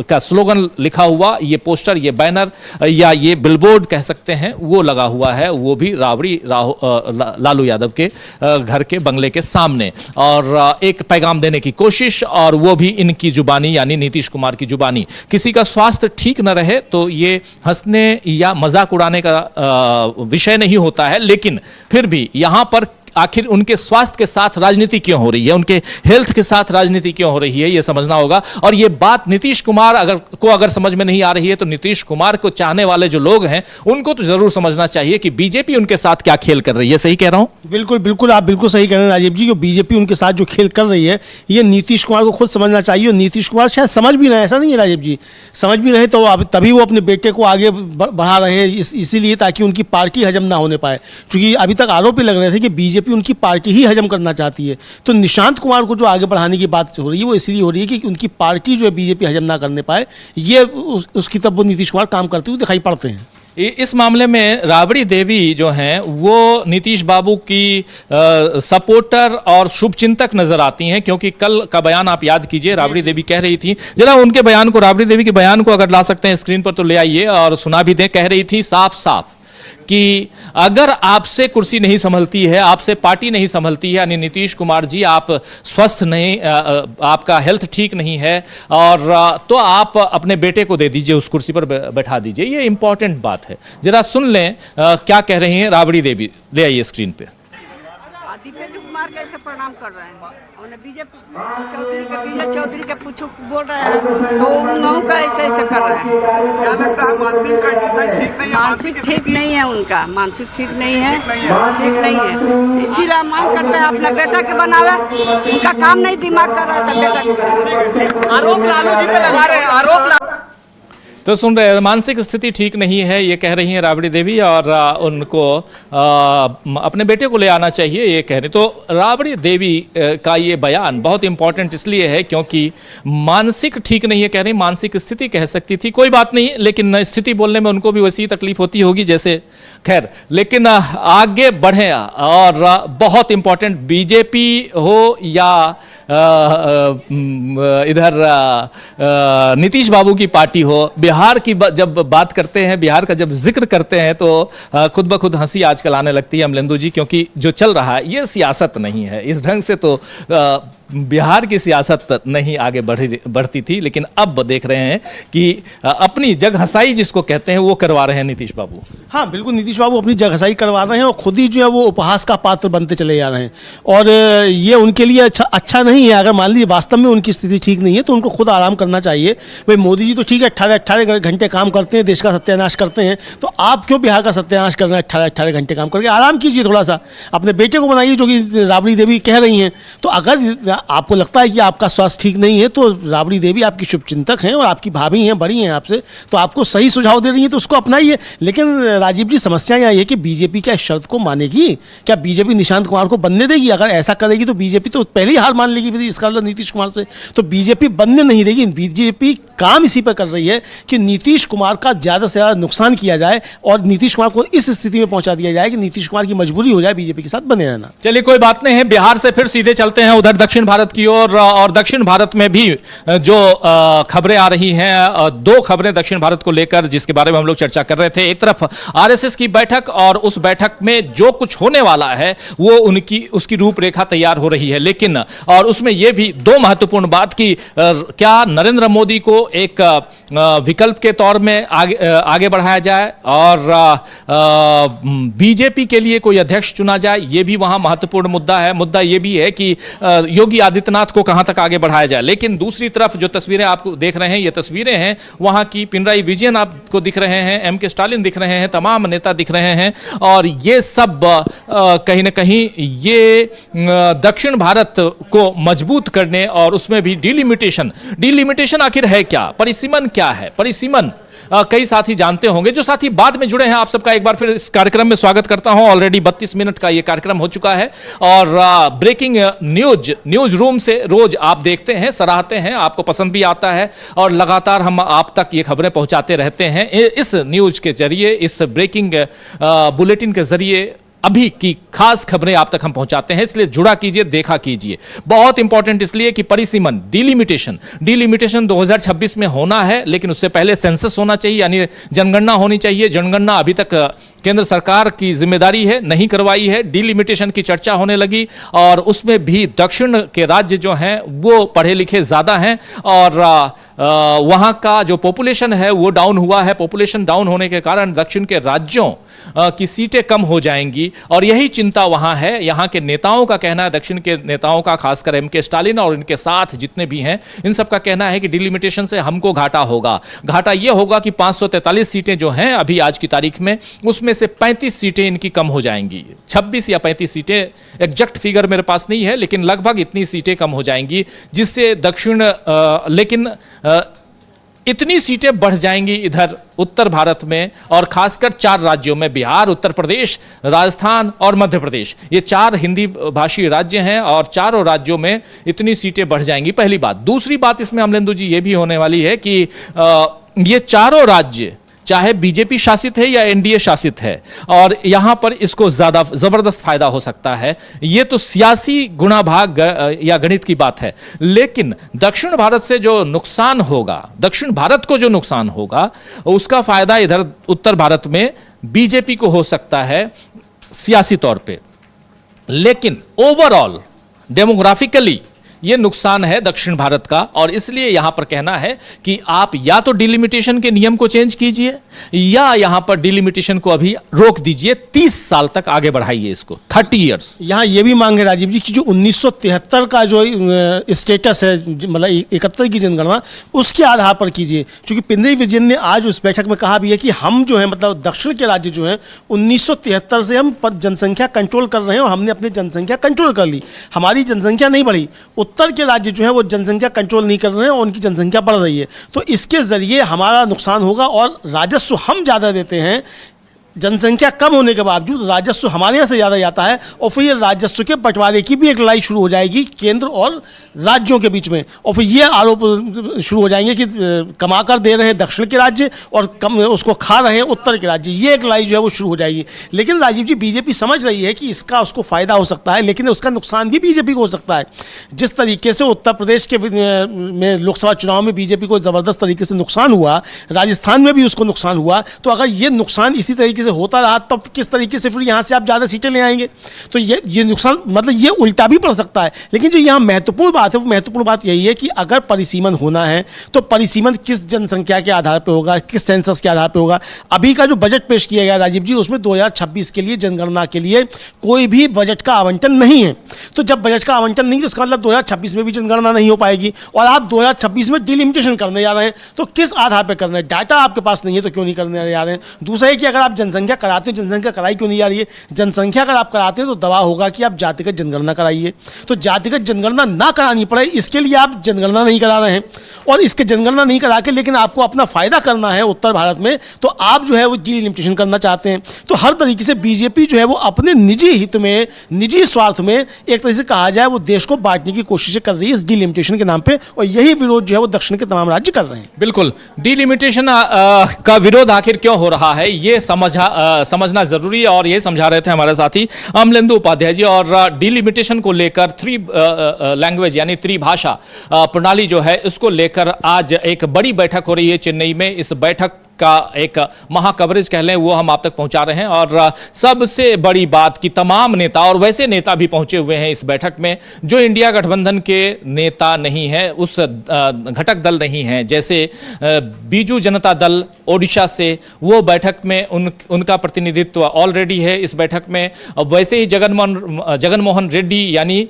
का स्लोगन लिखा हुआ ये पोस्टर, ये बैनर या ये बिलबोर्ड कह सकते हैं, वो लगा हुआ है, वो भी राबड़ी लालू यादव के घर के बंगले के सामने, और एक पैगाम देने की कोशिश, और वो भी इनकी जुबानी यानी नीतीश कुमार की जुबानी। किसी का स्वास्थ्य ठीक न रहे तो ये हंसने या मजाक उड़ाने का विषय नहीं होता है, लेकिन फिर भी यहां पर आखिर उनके स्वास्थ्य के साथ राजनीति क्यों हो रही है, उनके हेल्थ के साथ राजनीति क्यों हो रही है, यह समझना होगा। और यह बात नीतीश कुमार अगर समझ में नहीं आ रही है तो नीतीश कुमार को चाहने वाले जो लोग हैं उनको तो जरूर समझना चाहिए कि बीजेपी उनके साथ क्या खेल कर रही है। सही कह रहा हूं? बिल्कुल बिल्कुल, आप बिल्कुल सही कह रहे हैं राजीव जी। बीजेपी उनके साथ जो खेल कर रही है ये नीतीश कुमार को खुद समझना चाहिए, और नीतीश कुमार शायद समझ भी रहे, ऐसा नहीं है राजीव जी, समझ भी रहे तो तभी वो अपने बेटे को आगे बढ़ा रहे हैं, इसीलिए ताकि उनकी पार्टी हजम ना होने पाए। क्योंकि अभी तक आरोप लग रहे थे कि बीजेपी उनकी पार्टी ही हजम करना चाहती है, तो निशांत कुमार को जो आगे बढ़ाने की बात हो रही है वो इसलिए हो रही है कि उनकी पार्टी जो है बीजेपी हजम ना करने पाए, ये उसकी तब वो नीतीश कुमार काम करते हुए दिखाई पड़ते हैं। इस मामले में राबड़ी देवी जो हैं वो नीतीश बाबू की सपोर्टर और शुभचिंतक नजर आती हैं, क्योंकि कल का बयान आप याद कीजिए, राबड़ी देवी कह रही थी, जरा उनके बयान को, राबड़ी देवी के बयान को अगर ला सकते हैं स्क्रीन पर तो ले आइए और सुना भी दें। कह रही थी साफ साफ कि अगर आपसे कुर्सी नहीं संभलती है, आपसे पार्टी नहीं संभलती है, यानी नीतीश कुमार जी आप स्वस्थ नहीं, आपका हेल्थ ठीक नहीं है, और तो आप अपने बेटे को दे दीजिए, उस कुर्सी पर बैठा दीजिए। ये इंपॉर्टेंट बात है, जरा सुन लें क्या कह रही हैं राबड़ी देवी। ले आइए स्क्रीन पे। दीपेंद्र कुमार कैसे प्रणाम कर रहे हैं, बीजेपी चौधरी के पूछो बोल रहे हैं तो उन लोगों का ऐसे ऐसे कर रहे हैं। क्या लगता है मानसिक कंडीशन ठीक नहीं है? मानसिक ठीक नहीं है उनका, मानसिक ठीक नहीं है, ठीक नहीं है। इसीलिए मांग करते हैं अपना बेटा के बनावे, उनका काम नहीं दिमाग कर रहा था बेटा। आरोप लालू जी पे लगा रहे हैं, आरोप। तो सुन रहे हैं, मानसिक स्थिति ठीक नहीं है ये कह रही हैं राबड़ी देवी, और उनको अपने बेटे को ले आना चाहिए ये कह रही। तो राबड़ी देवी का ये बयान बहुत इंपॉर्टेंट इसलिए है क्योंकि मानसिक ठीक नहीं है कह रही, मानसिक स्थिति कह सकती थी, कोई बात नहीं, लेकिन स्थिति बोलने में उनको भी वैसी तकलीफ होती होगी जैसे, खैर। लेकिन आगे बढ़े, और बहुत इंपॉर्टेंट, बीजेपी हो या इधर नीतीश बाबू की पार्टी हो, बिहार की जब बात करते हैं, बिहार का जब जिक्र करते हैं तो खुद ब खुद हंसी आजकल आने लगती है अमलेंदु जी, क्योंकि जो चल रहा है ये सियासत नहीं है, इस ढंग से तो बिहार की सियासत नहीं आगे बढ़ती थी, लेकिन अब देख रहे हैं कि अपनी जग हसाई जिसको कहते हैं वो करवा रहे हैं नीतीश बाबू। हाँ बिल्कुल, नीतीश बाबू अपनी जग हसाई करवा रहे हैं और खुद ही जो है वो उपहास का पात्र बनते चले जा रहे हैं, और ये उनके लिए अच्छा नहीं है। अगर मान लीजिए वास्तव में उनकी स्थिति ठीक नहीं है तो उनको खुद आराम करना चाहिए। भाई मोदी जी तो ठीक है 18 घंटे काम करते हैं, देश का सत्यानाश करते हैं, तो आप क्यों बिहार का सत्यानाश कर रहे हैं? 18 घंटे काम करके आराम कीजिए, थोड़ा सा अपने बेटे को बनाइए, जो कि राबड़ी देवी कह रही हैं। तो अगर आपको लगता है कि आपका स्वास्थ्य ठीक नहीं है तो राबड़ी देवी आपकी शुभचिंतक हैं और आपकी भाभी हैं, बड़ी हैं आपसे, तो आपको सही सुझाव दे रही हैं, तो उसको अपनाइए। लेकिन राजीव जी समस्या यहाँ ये कि बीजेपी क्या इस शर्त को मानेगी? क्या बीजेपी निशांत कुमार को बनने देगी? अगर ऐसा करेगी तो बीजेपी तो पहले ही हार मान लेगी फिर इसका मतलब नीतीश कुमार से, तो बीजेपी बनने नहीं देगी। बीजेपी काम इसी पर कर रही है कि नीतीश कुमार का ज़्यादा से ज़्यादा नुकसान किया जाए और नीतीश कुमार को इस स्थिति में पहुंचा दिया जाए कि नीतीश कुमार की मजबूरी हो जाए बीजेपी के साथ बने रहना। चलिए कोई बात नहीं है, बिहार से फिर सीधे चलते हैं उधर दक्षिण भारत की ओर और दक्षिण भारत में भी जो खबरें आ रही हैं, दो खबरें दक्षिण भारत को लेकर जिसके बारे में हम लोग चर्चा कर रहे थे। एक तरफ आरएसएस की बैठक और उस बैठक में जो कुछ होने वाला है वो उसकी रूपरेखा तैयार हो रही है, लेकिन और उसमें यह भी दो महत्वपूर्ण बात की क्या नरेंद्र मोदी को एक विकल्प के तौर में आगे बढ़ाया जाए और बीजेपी के लिए कोई अध्यक्ष चुना जाए, यह भी वहां महत्वपूर्ण मुद्दा है। मुद्दा यह भी है कि योगी आदित्यनाथ को कहां तक आगे बढ़ाया जाए। लेकिन दूसरी तरफ जो तस्वीरें आप देख रहे हैं, ये तस्वीरें हैं वहां की। पिनराई विजयन आपको दिख रहे हैं, एमके स्टालिन दिख रहे हैं, तमाम नेता दिख रहे हैं और ये सब कहीं ना कहीं ये दक्षिण भारत को मजबूत करने और उसमें भी डिलिमिटेशन आखिर है क्या, परिसीमन क्या है, परिसीमन कई साथी जानते होंगे। जो साथी बाद में जुड़े हैं, आप सबका एक बार फिर इस कार्यक्रम में स्वागत करता हूं। ऑलरेडी 32 मिनट का ये कार्यक्रम हो चुका है और ब्रेकिंग न्यूज रूम से रोज आप देखते हैं, सराहते हैं, आपको पसंद भी आता है और लगातार हम आप तक ये खबरें पहुंचाते रहते हैं इस न्यूज के जरिए, इस ब्रेकिंग बुलेटिन के जरिए अभी की खास खबरें आप तक हम पहुंचाते हैं। इसलिए जुड़ा कीजिए, देखा कीजिए। बहुत इंपॉर्टेंट इसलिए कि परिसीमन, डिलिमिटेशन 2026 में होना है, लेकिन उससे पहले सेंसस होना चाहिए, यानी जनगणना होनी चाहिए। जनगणना अभी तक केंद्र सरकार की जिम्मेदारी है, नहीं करवाई है। डिलिमिटेशन की चर्चा होने लगी और उसमें भी दक्षिण के राज्य जो हैं वो पढ़े लिखे ज्यादा हैं और वहां का जो पॉपुलेशन है वो डाउन हुआ है। पॉपुलेशन डाउन होने के कारण दक्षिण के राज्यों की सीटें कम हो जाएंगी और यही चिंता वहां है। यहां के नेताओं का कहना है, दक्षिण के नेताओं का, खासकर एमके स्टालिन और इनके साथ जितने भी हैं, इन सब का कहना है कि डिलिमिटेशन से हमको घाटा होगा। घाटा यह होगा कि 543 सीटें जो हैं अभी आज की तारीख में, उसमें से 35 सीटें इनकी कम हो जाएंगी। 26 या 35 सीटें, एग्जैक्ट फिगर मेरे पास नहीं है, लेकिन लगभग इतनी सीटें कम हो जाएंगी, जिससे दक्षिण लेकिन इतनी सीटें बढ़ जाएंगी इधर उत्तर भारत में और खासकर 4 राज्यों में, बिहार, उत्तर प्रदेश, राजस्थान और मध्य प्रदेश। ये 4 हिंदी भाषी राज्य हैं और चारों राज्यों में इतनी सीटें बढ़ जाएंगी, पहली बात। दूसरी बात इसमें अमलेंदु जी ये भी होने वाली है कि ये चारों राज्य चाहे बीजेपी शासित है या एनडीए शासित है और यहां पर इसको ज्यादा जबरदस्त फायदा हो सकता है। यह तो सियासी गुणा भाग या गणित की बात है, लेकिन दक्षिण भारत से जो नुकसान होगा, दक्षिण भारत को जो नुकसान होगा, उसका फायदा इधर उत्तर भारत में बीजेपी को हो सकता है सियासी तौर पे। लेकिन ओवरऑल डेमोग्राफिकली ये नुकसान है दक्षिण भारत का और इसलिए यहां पर कहना है कि आप या तो डिलिमिटेशन के नियम को चेंज कीजिए या यहां पर डिलिमिटेशन को अभी रोक दीजिए, 30 साल तक आगे बढ़ाइए इसको, 30 इयर्स। यहां ये भी मांग है राजीव जी कि जो 1973 का जो स्टेटस है, मतलब 71 की जनगणना, उसके आधार पर कीजिए। क्योंकि पिनराई विजयन ने आज उस बैठक में कहा भी है कि हम जो है, मतलब दक्षिण के राज्य जो है 1973 से हम जनसंख्या कंट्रोल कर रहे हैं और हमने अपनी जनसंख्या कंट्रोल कर ली, हमारी जनसंख्या नहीं बढ़ी। उत्तर के राज्य जो है वो जनसंख्या कंट्रोल नहीं कर रहे हैं और उनकी जनसंख्या बढ़ रही है, तो इसके जरिए हमारा नुकसान होगा और राजस्व हम ज़्यादा देते हैं। जनसंख्या कम होने के बावजूद राजस्व हमारे यहाँ से ज़्यादा जाता है और फिर ये राजस्व के बंटवारे की भी एक लड़ाई शुरू हो जाएगी केंद्र और राज्यों के बीच में और फिर ये आरोप शुरू हो जाएंगे कि कमाकर दे रहे हैं दक्षिण के राज्य और कम उसको खा रहे हैं उत्तर के राज्य। ये एक लड़ाई जो है वो शुरू हो जाएगी। लेकिन राजीव जी, बीजेपी समझ रही है कि इसका उसको फ़ायदा हो सकता है, लेकिन उसका नुकसान भी बीजेपी को हो सकता है। जिस तरीके से उत्तर प्रदेश के में लोकसभा चुनाव में बीजेपी को ज़बरदस्त तरीके से नुकसान हुआ, राजस्थान में भी उसको नुकसान हुआ, तो अगर ये नुकसान इसी तरीके से होता रहा तब किस तरीके से फिर यहाँ से आप ज़्यादा सीटें ले आएंगे? तो ये नुकसान, मतलब ये उल्टा भी पड़ सकता है। लेकिन जो यहाँ महत्वपूर्ण बात है, वो महत्वपूर्ण बात यही है कि अगर परिसीमन होना है तो परिसीमन किस जनसंख्या के आधार पर होगा, किस सेंसस के आधार पर होगा। अभी का जो बजट पेश किया गया राजीव जी, उसमें 2026 के लिए जनगणना के लिए कोई भी बजट का आवंटन नहीं है। तो जब बजट का आवंटन नहीं, तो इसका मतलब 2026 में भी जनगणना नहीं हो पाएगी और आप 2026 में डिलिमिटेशन करने जा रहे हैं, तो किस आधार पर करना है? डाटा आपके पास नहीं है तो क्यों नहीं करने जा रहे हैं? दूसरा है कि अगर आप जनसंख्या कराते हैं, जनसंख्या कराई क्यों नहीं जा रही है? जनसंख्या अगर आप कराते हैं तो दबाव होगा कि आप जातिगत जनगणना कराइए। तो जातिगत जनगणना ना करानी पड़े, इसके लिए आप जनगणना नहीं करा रहे हैं और इसके जनगणना नहीं करा के लेकिन आपको अपना फायदा करना है उत्तर भारत में, तो आप जो है वो डिलिमिटेशन करना चाहते हैं। तो हर तरीके से बीजेपी जो है वो अपने निजी हित में, निजी स्वार्थ में, एक तरह से कहा जाए वो देश को बांटने की कोशिशें कर रही है इस डिलिमिटेशन के नाम पे, और यही विरोध जो है वो दक्षिण के तमाम राज्य कर रहे हैं। बिल्कुल, डिलिमिटेशन का विरोध आखिर क्यों हो रहा है, ये समझ समझना जरूरी है, और ये समझा रहे थे हमारे साथी अमलेंदु उपाध्याय जी। और डिलिमिटेशन को लेकर लैंग्वेज यानी त्रिभाषा प्रणाली जो है, इसको लेकर आज एक बड़ी बैठक हो रही है चेन्नई में। इस बैठक का एक महा कवरेज कह लें वो हम आप तक पहुंचा रहे हैं। और सबसे बड़ी बात कि तमाम नेता, और वैसे नेता भी पहुंचे हुए हैं इस बैठक में जो इंडिया गठबंधन के नेता नहीं है, उस घटक दल नहीं है, जैसे बीजू जनता दल ओडिशा से, वो बैठक में उनका प्रतिनिधित्व ऑलरेडी है इस बैठक में। वैसे ही जगनमोहन रेड्डी यानी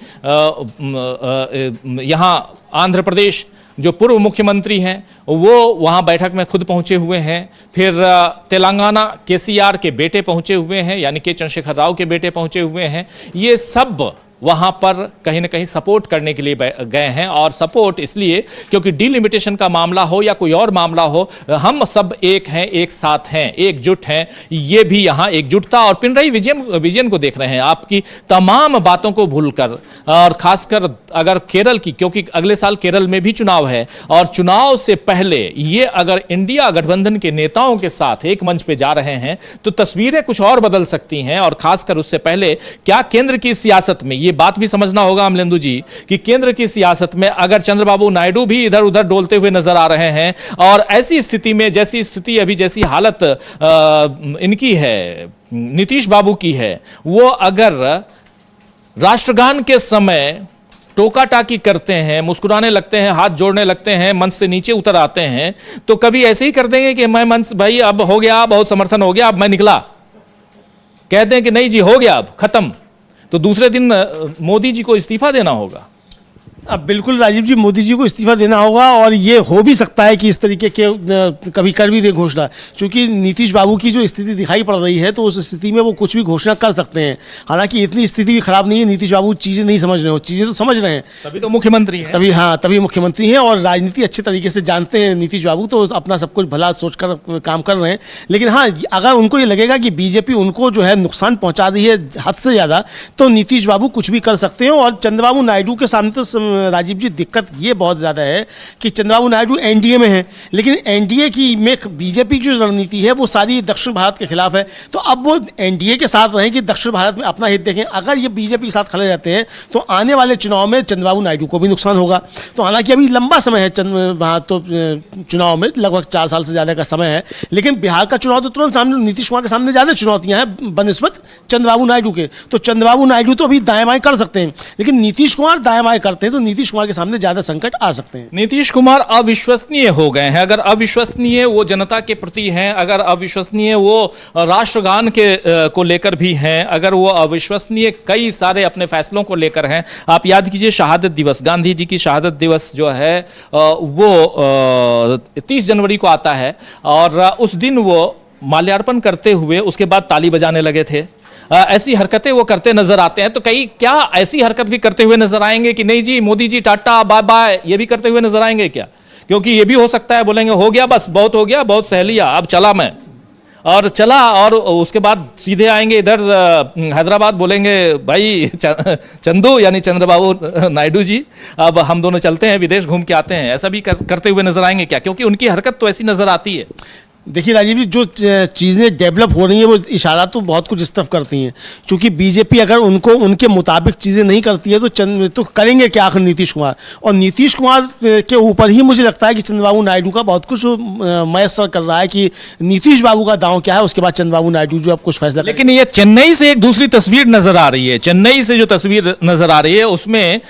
यहाँ आंध्र प्रदेश जो पूर्व मुख्यमंत्री हैं वो वहाँ बैठक में खुद पहुँचे हुए हैं। फिर तेलंगाना केसीआर के बेटे पहुँचे हुए हैं, यानी के चंद्रशेखर राव के बेटे पहुँचे हुए हैं। ये सब वहाँ पर कहीं ना कहीं सपोर्ट करने के लिए गए हैं। और सपोर्ट इसलिए क्योंकि डिलिमिटेशन का मामला हो या कोई और मामला हो, हम सब एक हैं, एक साथ हैं, एकजुट हैं। ये भी यहाँ एकजुटता और पिनरई विजयन को देख रहे हैं, आपकी तमाम बातों को भूलकर। और खासकर अगर केरल की, क्योंकि अगले साल केरल में भी चुनाव है, और चुनाव से पहले ये अगर इंडिया गठबंधन के नेताओं के साथ एक मंच पे जा रहे हैं तो तस्वीरें कुछ और बदल सकती हैं। और खासकर उससे पहले क्या केंद्र की सियासत में, ये बात भी समझना होगा अमलेंदु जी, कि केंद्र की सियासत में अगर चंद्रबाबू नायडू भी इधर उधर डोलते हुए नजर आ रहे हैं, और ऐसी स्थिति में जैसी स्थिति अभी, जैसी हालत इनकी है, नीतीश बाबू की है, वो अगर राष्ट्रगान के समय टोका टाकी करते हैं, मुस्कुराने लगते हैं, हाथ जोड़ने लगते हैं, मंच से नीचे उतर आते हैं, तो कभी ऐसे ही कर देंगे कि मैं मंच, भाई अब हो गया, बहुत समर्थन हो गया, अब मैं निकला। कहते हैं कि नहीं जी हो गया, अब खत्म, तो दूसरे दिन मोदी जी को इस्तीफा देना होगा। अब बिल्कुल राजीव जी, मोदी जी को इस्तीफा देना होगा। और ये हो भी सकता है कि इस तरीके के कभी कर भी दे घोषणा, क्योंकि नीतीश बाबू की जो स्थिति दिखाई पड़ रही है तो उस स्थिति में वो कुछ भी घोषणा कर सकते हैं। हालांकि इतनी स्थिति भी खराब नहीं है, नीतीश बाबू चीज़ें नहीं समझ रहे हो, चीज़ें तो समझ रहे हैं, तभी तो मुख्यमंत्री हैं। तभी मुख्यमंत्री हैं और राजनीति अच्छे तरीके से जानते हैं नीतीश बाबू, तो अपना सब कुछ भला सोच कर काम कर रहे हैं। लेकिन हाँ, अगर उनको ये लगेगा कि बीजेपी उनको जो है नुकसान पहुँचा रही है हद से ज़्यादा, तो नीतीश बाबू कुछ भी कर सकते हैं। और चंद्रबाबू नायडू के सामने तो राजीव जी दिक्कत ये बहुत ज़्यादा है कि चंद्रबाबू नायडू एनडीए में है, लेकिन एनडीए की में बीजेपी की जो रणनीति है वो सारी दक्षिण भारत के खिलाफ है। तो अब वो एनडीए के साथ रहें कि दक्षिण भारत में अपना हित देखें। अगर ये बीजेपी के साथ खड़े रहते हैं तो आने वाले चुनाव में चंद्रबाबू नायडू को भी नुकसान होगा। तो हालांकि अभी लंबा समय है वहाँ तो चुनाव में, लगभग 4 साल से ज़्यादा का समय है, लेकिन बिहार का चुनाव तो तुरंत सामने, नीतीश कुमार के सामने ज़्यादा चुनौतियाँ हैं बनिस्बत चंद्रबाबू नायडू के। तो चंद्रबाबू नायडू तो अभी दाएं बाएं कर सकते हैं, लेकिन नीतीश कुमार दाएं बाएं करते हैं तो नीतीश कुमार के सामने ज्यादा संकट आ सकते हैं। नीतीश कुमार अविश्वसनीय हो गए हैं। अगर अविश्वसनीय वो जनता के प्रति हैं, अगर अविश्वसनीय वो राष्ट्रगान के को लेकर भी हैं, अगर वो अविश्वसनीय कई सारे अपने फैसलों को लेकर हैं। आप याद कीजिए शहादत दिवस, गांधी जी की शहादत दिवस जो है वो 30 जनवरी को आता है, और उस दिन वो माल्यार्पण करते हुए उसके बाद ताली बजाने लगे थे। ऐसी हरकतें वो करते नजर आते हैं। तो कई क्या ऐसी हरकत भी करते हुए नजर आएंगे कि नहीं जी Modi ji tata bye bye, ये भी करते हुए नजर आएंगे क्या? क्योंकि ये भी हो सकता है बोलेंगे हो गया, बस बहुत हो गया, बहुत सह लिया, अब चला मैं, और चला। और उसके बाद सीधे आएंगे इधर हैदराबाद, बोलेंगे भाई चंदू यानी चंद्रबाबू नायडू जी, अब हम दोनों चलते हैं विदेश घूम के आते हैं। ऐसा भी करते हुए नजर आएंगे क्या? क्योंकि उनकी हरकत तो ऐसी नजर आती है। देखिए राजीव जी, जो चीज़ें डेवलप हो रही हैं वो इशारा तो बहुत कुछ इस तरफ करती हैं, क्योंकि बीजेपी अगर उनको उनके मुताबिक चीज़ें नहीं करती है तो करेंगे क्या आखिर नीतीश कुमार? और नीतीश कुमार के ऊपर ही मुझे लगता है कि चंद्रबाबू नायडू का बहुत कुछ मयसर कर रहा है कि नीतीश बाबू का दांव क्या है, उसके बाद चंद्रबाबू नायडू जो अब कुछ फैसला। लेकिन ये चेन्नई से एक दूसरी तस्वीर नजर आ रही है। चेन्नई से जो तस्वीर नजर आ रही है उसमें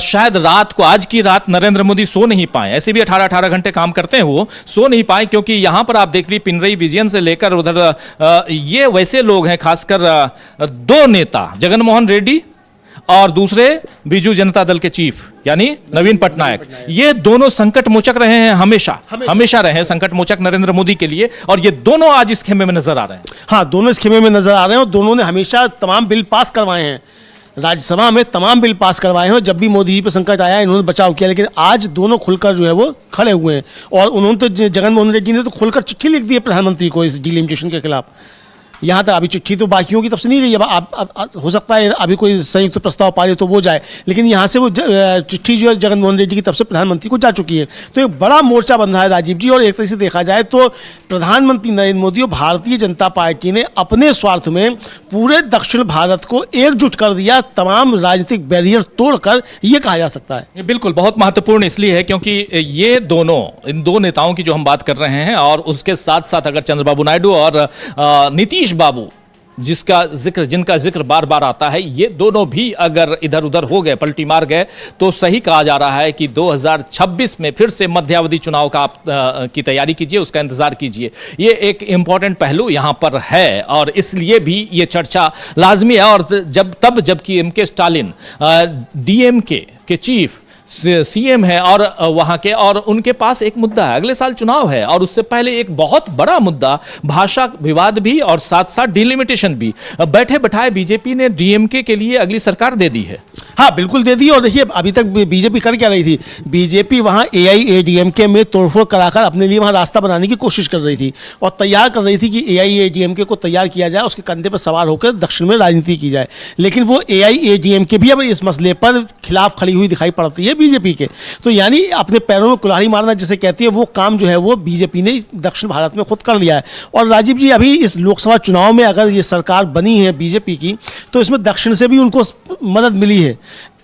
शायद रात को, आज की रात नरेंद्र मोदी सो नहीं पाए। ऐसे भी 18-18 घंटे काम करते हैं, वो सो नहीं पाए, क्योंकि यहां पर आप देख लीजिए पिनरई विजयन से लेकर उधर ये वैसे लोग हैं, खासकर 2 नेता, जगनमोहन रेड्डी और दूसरे बीजू जनता दल के चीफ यानी नवीन पटनायक, ये दोनों संकट मोचक रहे हैं, हमेशा रहे हैं संकट मोचक नरेंद्र मोदी के लिए, और ये दोनों आज इस खेमे में नजर आ रहे हैं। हाँ, दोनों इस खेमे में नजर आ रहे हैं, और दोनों ने हमेशा तमाम बिल पास करवाए हैं, राज्यसभा में तमाम बिल पास करवाए हैं। जब भी मोदी जी पर संकट आया इन्होंने बचाव किया, लेकिन आज दोनों खुलकर जो है वो खड़े हुए हैं। और उन्होंने तो, जगनमोहन रेड्डी ने तो खुलकर चिट्ठी लिख दी है प्रधानमंत्री को इस डिलिमिटेशन के खिलाफ। यहाँ तक अभी चिट्ठी तो बाकियों की तब से नहीं गई। अब हो सकता है अभी कोई संयुक्त प्रस्ताव पारित तो वो जाए, लेकिन यहाँ से वो चिट्ठी जो है जगनमोहन रेड्डी की तरफ से प्रधानमंत्री को जा चुकी है। तो एक बड़ा मोर्चा बन रहा है राजीव जी। और एक तरह से देखा जाए तो प्रधानमंत्री नरेंद्र मोदी और भारतीय जनता पार्टी ने अपने स्वार्थ में पूरे दक्षिण भारत को एकजुट कर दिया, तमाम राजनीतिक बैरियर तोड़कर, ये कहा जा सकता है। ये बिल्कुल बहुत महत्वपूर्ण इसलिए है क्योंकि ये दोनों, इन दो नेताओं की जो हम बात कर रहे हैं, और उसके साथ साथ अगर चंद्रबाबू नायडू और नीतीश बाबू जिनका जिक्र बार बार आता है, ये दोनों भी अगर इधर उधर हो गए, पलटी मार गए, तो सही कहा जा रहा है कि 2026 में फिर से मध्यावधि चुनाव का आप की तैयारी कीजिए, उसका इंतजार कीजिए। ये एक इंपॉर्टेंट पहलू यहां पर है और इसलिए भी ये चर्चा लाजमी है। और जबकि एमके स्टालिन डीएमके के चीफ सीएम है और वहां के, और उनके पास एक मुद्दा है, अगले साल चुनाव है, और उससे पहले एक बहुत बड़ा मुद्दा भाषा विवाद भी और साथ साथ डिलिमिटेशन भी। बैठे बैठाए बीजेपी ने डीएमके के लिए अगली सरकार दे दी है। हाँ, बिल्कुल दे दी। और देखिए अभी तक बीजेपी कर क्या रही थी, बीजेपी वहां एआईएडीएमके में तोड़फोड़ कराकर अपने लिए वहां रास्ता बनाने की कोशिश कर रही थी और तैयार कर रही थी कि एआईएडीएमके को तैयार किया जाए, उसके कंधे पर सवार होकर दक्षिण में राजनीति की जाए। लेकिन वो एआईएडीएमके भी अब इस मसले पर खिलाफ खड़ी हुई दिखाई पड़ती है बीजेपी के। तो यानी अपने पैरों में कुल्हाड़ी मारना जिसे कहती है, वो काम जो है वो बीजेपी ने दक्षिण भारत में खुद कर लिया है। और राजीव जी, अभी इस लोकसभा चुनाव में अगर ये सरकार बनी है बीजेपी की, तो इसमें दक्षिण से भी उनको मदद मिली है।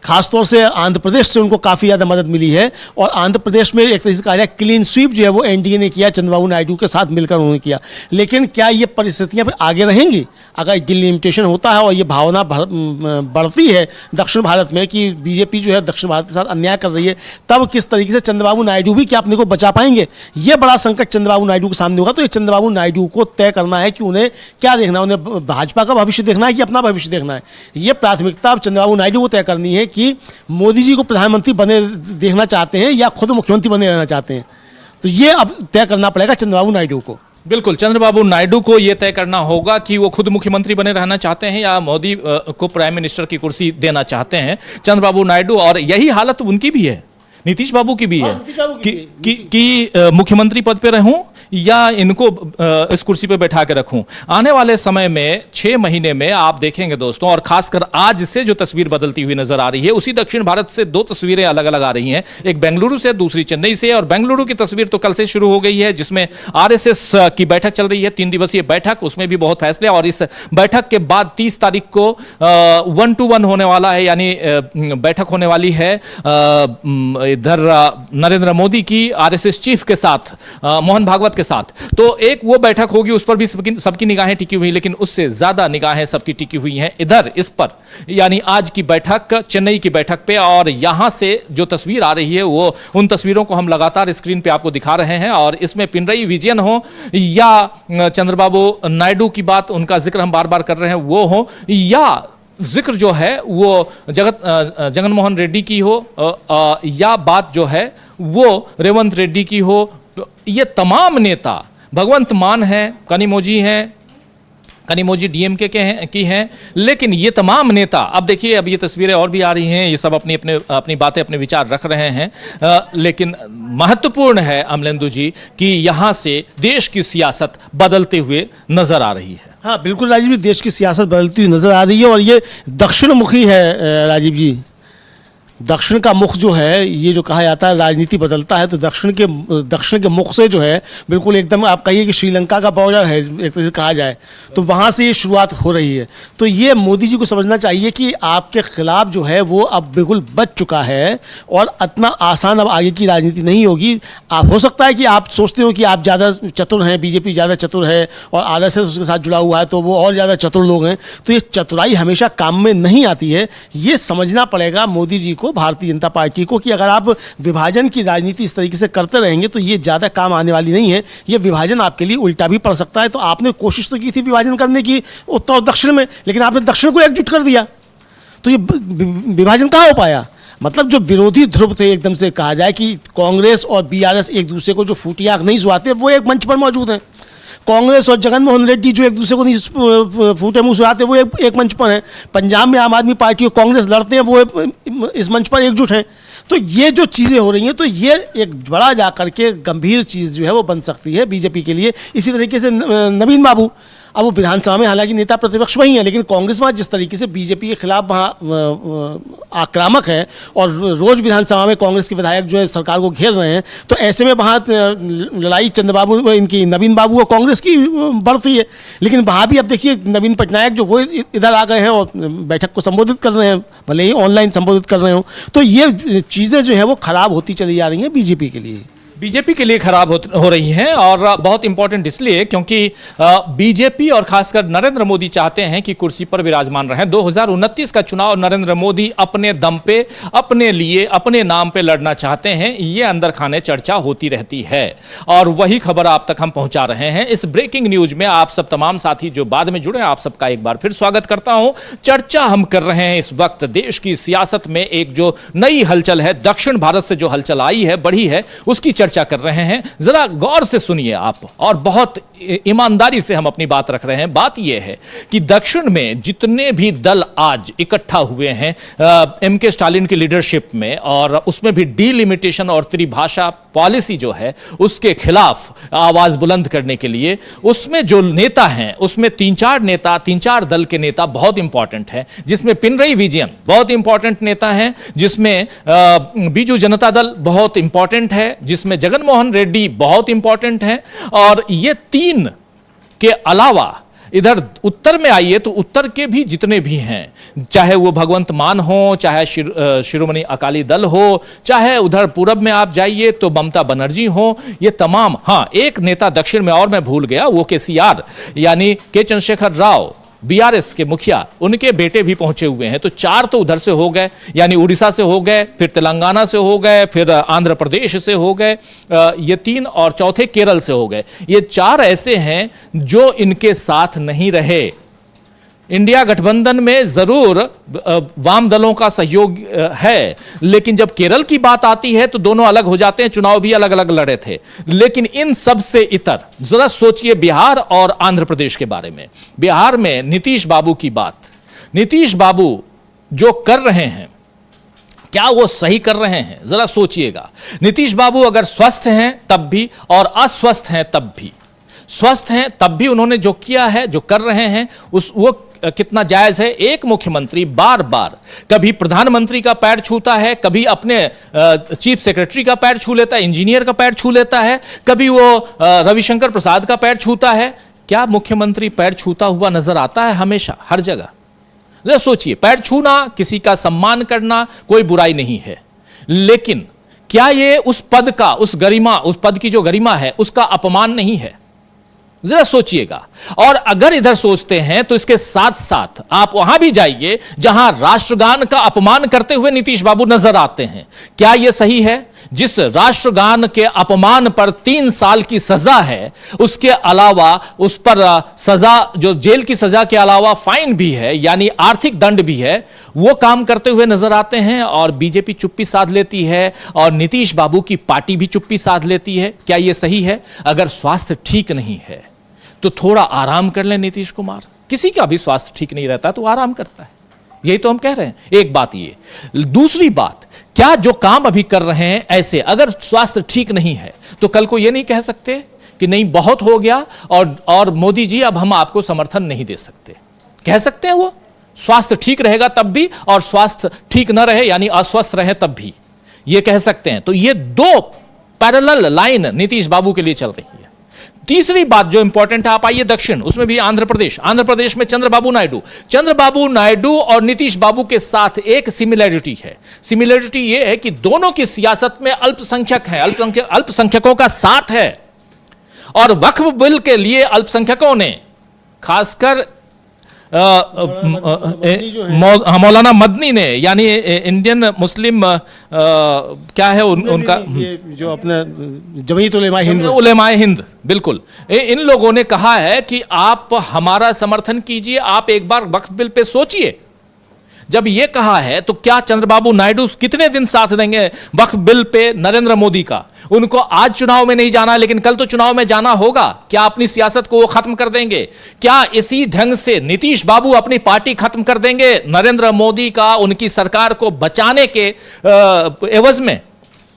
खासतौर से आंध्र प्रदेश से उनको काफ़ी ज़्यादा मदद मिली है। और आंध्र प्रदेश में एक तरह से कहा जाए क्लीन स्वीप जो है वो एनडीए ने किया, चंद्रबाबू नायडू के साथ मिलकर उन्होंने किया। लेकिन क्या ये परिस्थितियां फिर आगे रहेंगी अगर डिलिमिटेशन होता है और ये भावना बढ़ती है दक्षिण भारत में कि बीजेपी जो है दक्षिण भारत के साथ अन्याय कर रही है, तब किस तरीके से चंद्रबाबू नायडू भी क्या अपने को बचा पाएंगे? ये बड़ा संकट चंद्रबाबू नायडू के सामने होगा। तो ये चंद्रबाबू नायडू को तय करना है कि उन्हें क्या देखना है, उन्हें भाजपा का भविष्य देखना है कि अपना भविष्य देखना है। ये प्राथमिकता अब चंद्रबाबू नायडू को तय करनी है कि मोदी जी को प्रधानमंत्री बने देखना चाहते हैं या खुद मुख्यमंत्री बने रहना चाहते हैं। तो ये अब तय करना पड़ेगा चंद्रबाबू नायडू को। बिल्कुल, चंद्रबाबू नायडू को यह तय करना होगा कि वो खुद मुख्यमंत्री बने रहना चाहते हैं या मोदी को प्राइम मिनिस्टर की कुर्सी देना चाहते हैं चंद्रबाबू नायडू। और यही हालत उनकी भी है, नीतीश बाबू की भी है कि मुख्यमंत्री पद पे रहूं या इनको इस कुर्सी पे बैठा के रखूं। आने वाले समय में 6 महीने में आप देखेंगे दोस्तों, और खासकर आज से जो तस्वीर बदलती हुई नजर आ रही है, उसी दक्षिण भारत से 2 तस्वीरें अलग अलग आ रही हैं, एक बेंगलुरु से, दूसरी चेन्नई से। और बेंगलुरु की तस्वीर तो कल से शुरू हो गई है, जिसमें आरएसएस की बैठक चल रही है, 3 दिवसीय बैठक, उसमें भी बहुत फैसले। और इस बैठक के बाद 30 तारीख को 1-to-1 होने वाला है, यानी बैठक होने वाली है इधर नरेंद्र मोदी की आरएसएस चीफ के साथ, मोहन भागवत के साथ। तो एक वो बैठक होगी, उस पर भी सबकी निगाहें टिकी हुई, लेकिन उससे ज्यादा निगाहें सबकी टिकी हुई हैं इधर इस पर, यानी आज की बैठक, चेन्नई की बैठक पे। और यहां से जो तस्वीर आ रही है वो उन तस्वीरों को हम लगातार स्क्रीन पे आपको दिखा रहे हैं। और इसमें पिनरई विजयन हो या चंद्रबाबू नायडू की बात, उनका जिक्र हम बार बार कर रहे हैं, वो हो, या जिक्र जो है वो जगनमोहन रेड्डी की हो, या बात जो है वो रेवंत रेड्डी की हो। ये तमाम नेता, भगवंत मान है, कनिमोजी डीएमके की हैं, लेकिन ये तमाम नेता, अब देखिए अब ये तस्वीरें और भी आ रही हैं, ये सब अपनी बातें, अपने विचार रख रहे हैं। लेकिन महत्वपूर्ण है अमलेंदु जी कि यहाँ से देश की सियासत बदलते हुए नजर आ रही है। हाँ बिल्कुल राजीव जी, देश की सियासत बदलती हुई नजर आ रही है और ये दक्षिण मुखी है राजीव जी। दक्षिण का मुख जो है, ये जो कहा जाता है राजनीति बदलता है, तो दक्षिण के मुख से जो है बिल्कुल एकदम आप कहिए कि श्रीलंका का बॉर्डर है एक तरह से कहा जाए, तो वहाँ से ये शुरुआत हो रही है। तो ये मोदी जी को समझना चाहिए कि आपके खिलाफ जो है वो अब बिल्कुल बच चुका है और इतना आसान अब आगे की राजनीति नहीं होगी। आप हो सकता है कि आप सोचते हो कि आप ज़्यादा चतुर हैं, बीजेपी ज़्यादा चतुर है और आरएसएस उसके साथ जुड़ा हुआ है तो वो और ज़्यादा चतुर लोग हैं, तो ये चतुराई हमेशा काम में नहीं आती है। ये समझना पड़ेगा मोदी जी को, भारतीय जनता पार्टी को, कि अगर आप विभाजन की राजनीति इस तरीके से करते रहेंगे तो ये ज़्यादा काम आने वाली नहीं है। ये विभाजन आपके लिए उल्टा भी पड़ सकता है। तो आपने कोशिश तो की थी विभाजन करने की उत्तर और दक्षिण में, लेकिन आपने दक्षिण को एकजुट कर दिया, तो ये विभाजन कहाँ हो पाया? मतलब जो विरोधी ध्रुव थे, एकदम से कहा जाए कि कांग्रेस और बीआरएस एक दूसरे को जो फूटी आंख नहीं सुहाते, वो एक मंच पर मौजूद हैं। कांग्रेस और जगनमोहन रेड्डी जो एक दूसरे को नहीं फूटे मुंह से आते, वो एक मंच पर हैं। पंजाब में आम आदमी पार्टी और कांग्रेस लड़ते हैं, वो इस मंच पर एकजुट हैं। तो ये जो चीज़ें हो रही हैं, तो ये एक बड़ा जाकर के गंभीर चीज़ जो है वो बन सकती है बीजेपी के लिए। इसी तरीके से नवीन बाबू, अब वो विधानसभा में हालांकि नेता प्रतिपक्ष वही है, लेकिन कांग्रेस वहाँ जिस तरीके से बीजेपी के खिलाफ वहाँ आक्रामक है और रोज विधानसभा में कांग्रेस के विधायक जो है सरकार को घेर रहे हैं, तो ऐसे में वहाँ लड़ाई चंद्रबाबू इनकी नवीन बाबू और कांग्रेस की बढ़ रही है। लेकिन वहाँ भी अब देखिए नवीन पटनायक जो वो इधर आ गए हैं और बैठक को संबोधित कर रहे हैं, भले ही ऑनलाइन संबोधित कर रहे हो। तो ये चीज़ें जो है वो खराब होती चली जा रही हैं बीजेपी के लिए, बीजेपी के लिए खराब हो रही हैं। और बहुत इंपॉर्टेंट इसलिए क्योंकि बीजेपी और खासकर नरेंद्र मोदी चाहते हैं कि कुर्सी पर विराजमान रहें। 2029 का चुनाव नरेंद्र मोदी अपने दम पे, अपने लिए, अपने नाम पे लड़ना चाहते हैं। ये अंदर खाने चर्चा होती रहती है और वही खबर आप तक हम पहुंचा रहे हैं। इस ब्रेकिंग न्यूज में आप सब तमाम साथी जो बाद में जुड़े, आप सबका एक बार फिर स्वागत करता हूं। चर्चा हम कर रहे हैं इस वक्त देश की सियासत में एक जो नई हलचल है, दक्षिण भारत से जो हलचल आई है, बढ़ी है, उसकी चर्चा कर रहे हैं। जरा गौर से सुनिए आप, और बहुत ईमानदारी से हम अपनी बात रख रहे हैं। बात यह है कि दक्षिण में जितने भी दल आज इकट्ठा हुए हैं एमके स्टालिन की लीडरशिप में, और उसमें भी डीलिमिटेशन और त्रिभाषा पॉलिसी जो है उसके खिलाफ आवाज बुलंद करने के लिए, उसमें जो नेता हैं उसमें तीन चार दल के नेता बहुत इंपॉर्टेंट हैं, जिसमें पिनरई विजयन बहुत इंपॉर्टेंट नेता हैं, जिसमें बीजू जनता दल बहुत इंपॉर्टेंट है, जिसमें जगन मोहन रेड्डी बहुत इंपॉर्टेंट है। और ये तीन के अलावा इधर उत्तर में आइए तो उत्तर के भी जितने भी हैं, चाहे वो भगवंत मान हो, चाहे शिरोमणि अकाली दल हो, चाहे उधर पूरब में आप जाइए तो ममता बनर्जी हो, ये तमाम। हाँ, एक नेता दक्षिण में और मैं भूल गया, वो केसीआर यानी के चंद्रशेखर राव, बीआरएस के मुखिया, उनके बेटे भी पहुंचे हुए हैं। तो चार तो उधर से हो गए, यानी उड़ीसा से हो गए, फिर तेलंगाना से हो गए, फिर आंध्र प्रदेश से हो गए, ये तीन, और चौथे केरल से हो गए। ये चार ऐसे हैं जो इनके साथ नहीं रहे। इंडिया गठबंधन में जरूर वाम दलों का सहयोग है, लेकिन जब केरल की बात आती है तो दोनों अलग हो जाते हैं। चुनाव भी अलग अलग लड़े थे, लेकिन इन सब से इतर जरा सोचिए बिहार और आंध्र प्रदेश के बारे में। बिहार में नीतीश बाबू की बात, नीतीश बाबू जो कर रहे हैं, क्या वो सही कर रहे हैं? जरा सोचिएगा। नीतीश बाबू अगर स्वस्थ हैं तब भी, और अस्वस्थ हैं तब भी। स्वस्थ हैं तब भी उन्होंने जो किया है, जो कर रहे हैं, वो कितना जायज है? एक मुख्यमंत्री बार बार कभी प्रधानमंत्री का पैर छूता है, कभी अपने चीफ सेक्रेटरी का पैर छू लेता है, इंजीनियर का पैर छू लेता है, कभी वो रविशंकर प्रसाद का पैर छूता है। क्या मुख्यमंत्री पैर छूता हुआ नजर आता है हमेशा, हर जगह? जरा सोचिए, पैर छूना, किसी का सम्मान करना कोई बुराई नहीं है, लेकिन क्या ये उस पद का, उस गरिमा, उस पद की जो गरिमा है उसका अपमान नहीं है? जरा सोचिएगा। और अगर इधर सोचते हैं तो इसके साथ साथ आप वहां भी जाइए जहां राष्ट्रगान का अपमान करते हुए नीतीश बाबू नजर आते हैं। क्या यह सही है? जिस राष्ट्रगान के अपमान पर 3 साल की सजा है, उसके अलावा उस पर सजा, जो जेल की सजा के अलावा फाइन भी है, यानी आर्थिक दंड भी है, वो काम करते हुए नजर आते हैं। और बीजेपी चुप्पी साध लेती है और नीतीश बाबू की पार्टी भी चुप्पी साध लेती है। क्या यह सही है? अगर स्वास्थ्य ठीक नहीं है तो थोड़ा आराम कर लें नीतीश कुमार। किसी का भी स्वास्थ्य ठीक नहीं रहता तो आराम करता है, यही तो हम कह रहे हैं। एक बात ये। दूसरी बात, क्या जो काम अभी कर रहे हैं ऐसे, अगर स्वास्थ्य ठीक नहीं है तो कल को ये नहीं कह सकते कि नहीं बहुत हो गया और मोदी जी अब हम आपको समर्थन नहीं दे सकते। कह सकते हैं वो? स्वास्थ्य ठीक रहेगा तब भी, और स्वास्थ्य ठीक न रहे यानी अस्वस्थ रहे तब भी, ये कह सकते हैं। तो ये दो पैरेलल लाइन नीतीश बाबू के लिए चल रही है। तीसरी बात जो इंपॉर्टेंट है, आप आइए दक्षिण, उसमें भी आंध्र प्रदेश में चंद्रबाबू नायडू और नीतीश बाबू के साथ एक सिमिलैरिटी है। सिमिलैरिटी यह है कि दोनों की सियासत में अल्पसंख्यक हैं, अल्पसंख्यकों का साथ है। और वक्फ बिल के लिए अल्पसंख्यकों ने, खासकर मौलाना मदनी ने, यानी इंडियन मुस्लिम क्या है उनका, ये जो अपने जमीयत उलेमाए हिंद, बिल्कुल, इन लोगों ने कहा है कि आप हमारा समर्थन कीजिए, आप एक बार वक्फ बिल पे सोचिए। जब ये कहा है तो क्या चंद्रबाबू नायडू कितने दिन साथ देंगे वक्फ बिल पे नरेंद्र मोदी का? उनको आज चुनाव में नहीं जाना, लेकिन कल तो चुनाव में जाना होगा। क्या अपनी सियासत को वो खत्म कर देंगे? क्या इसी ढंग से नीतीश बाबू अपनी पार्टी खत्म कर देंगे नरेंद्र मोदी का, उनकी सरकार को बचाने के एवज में?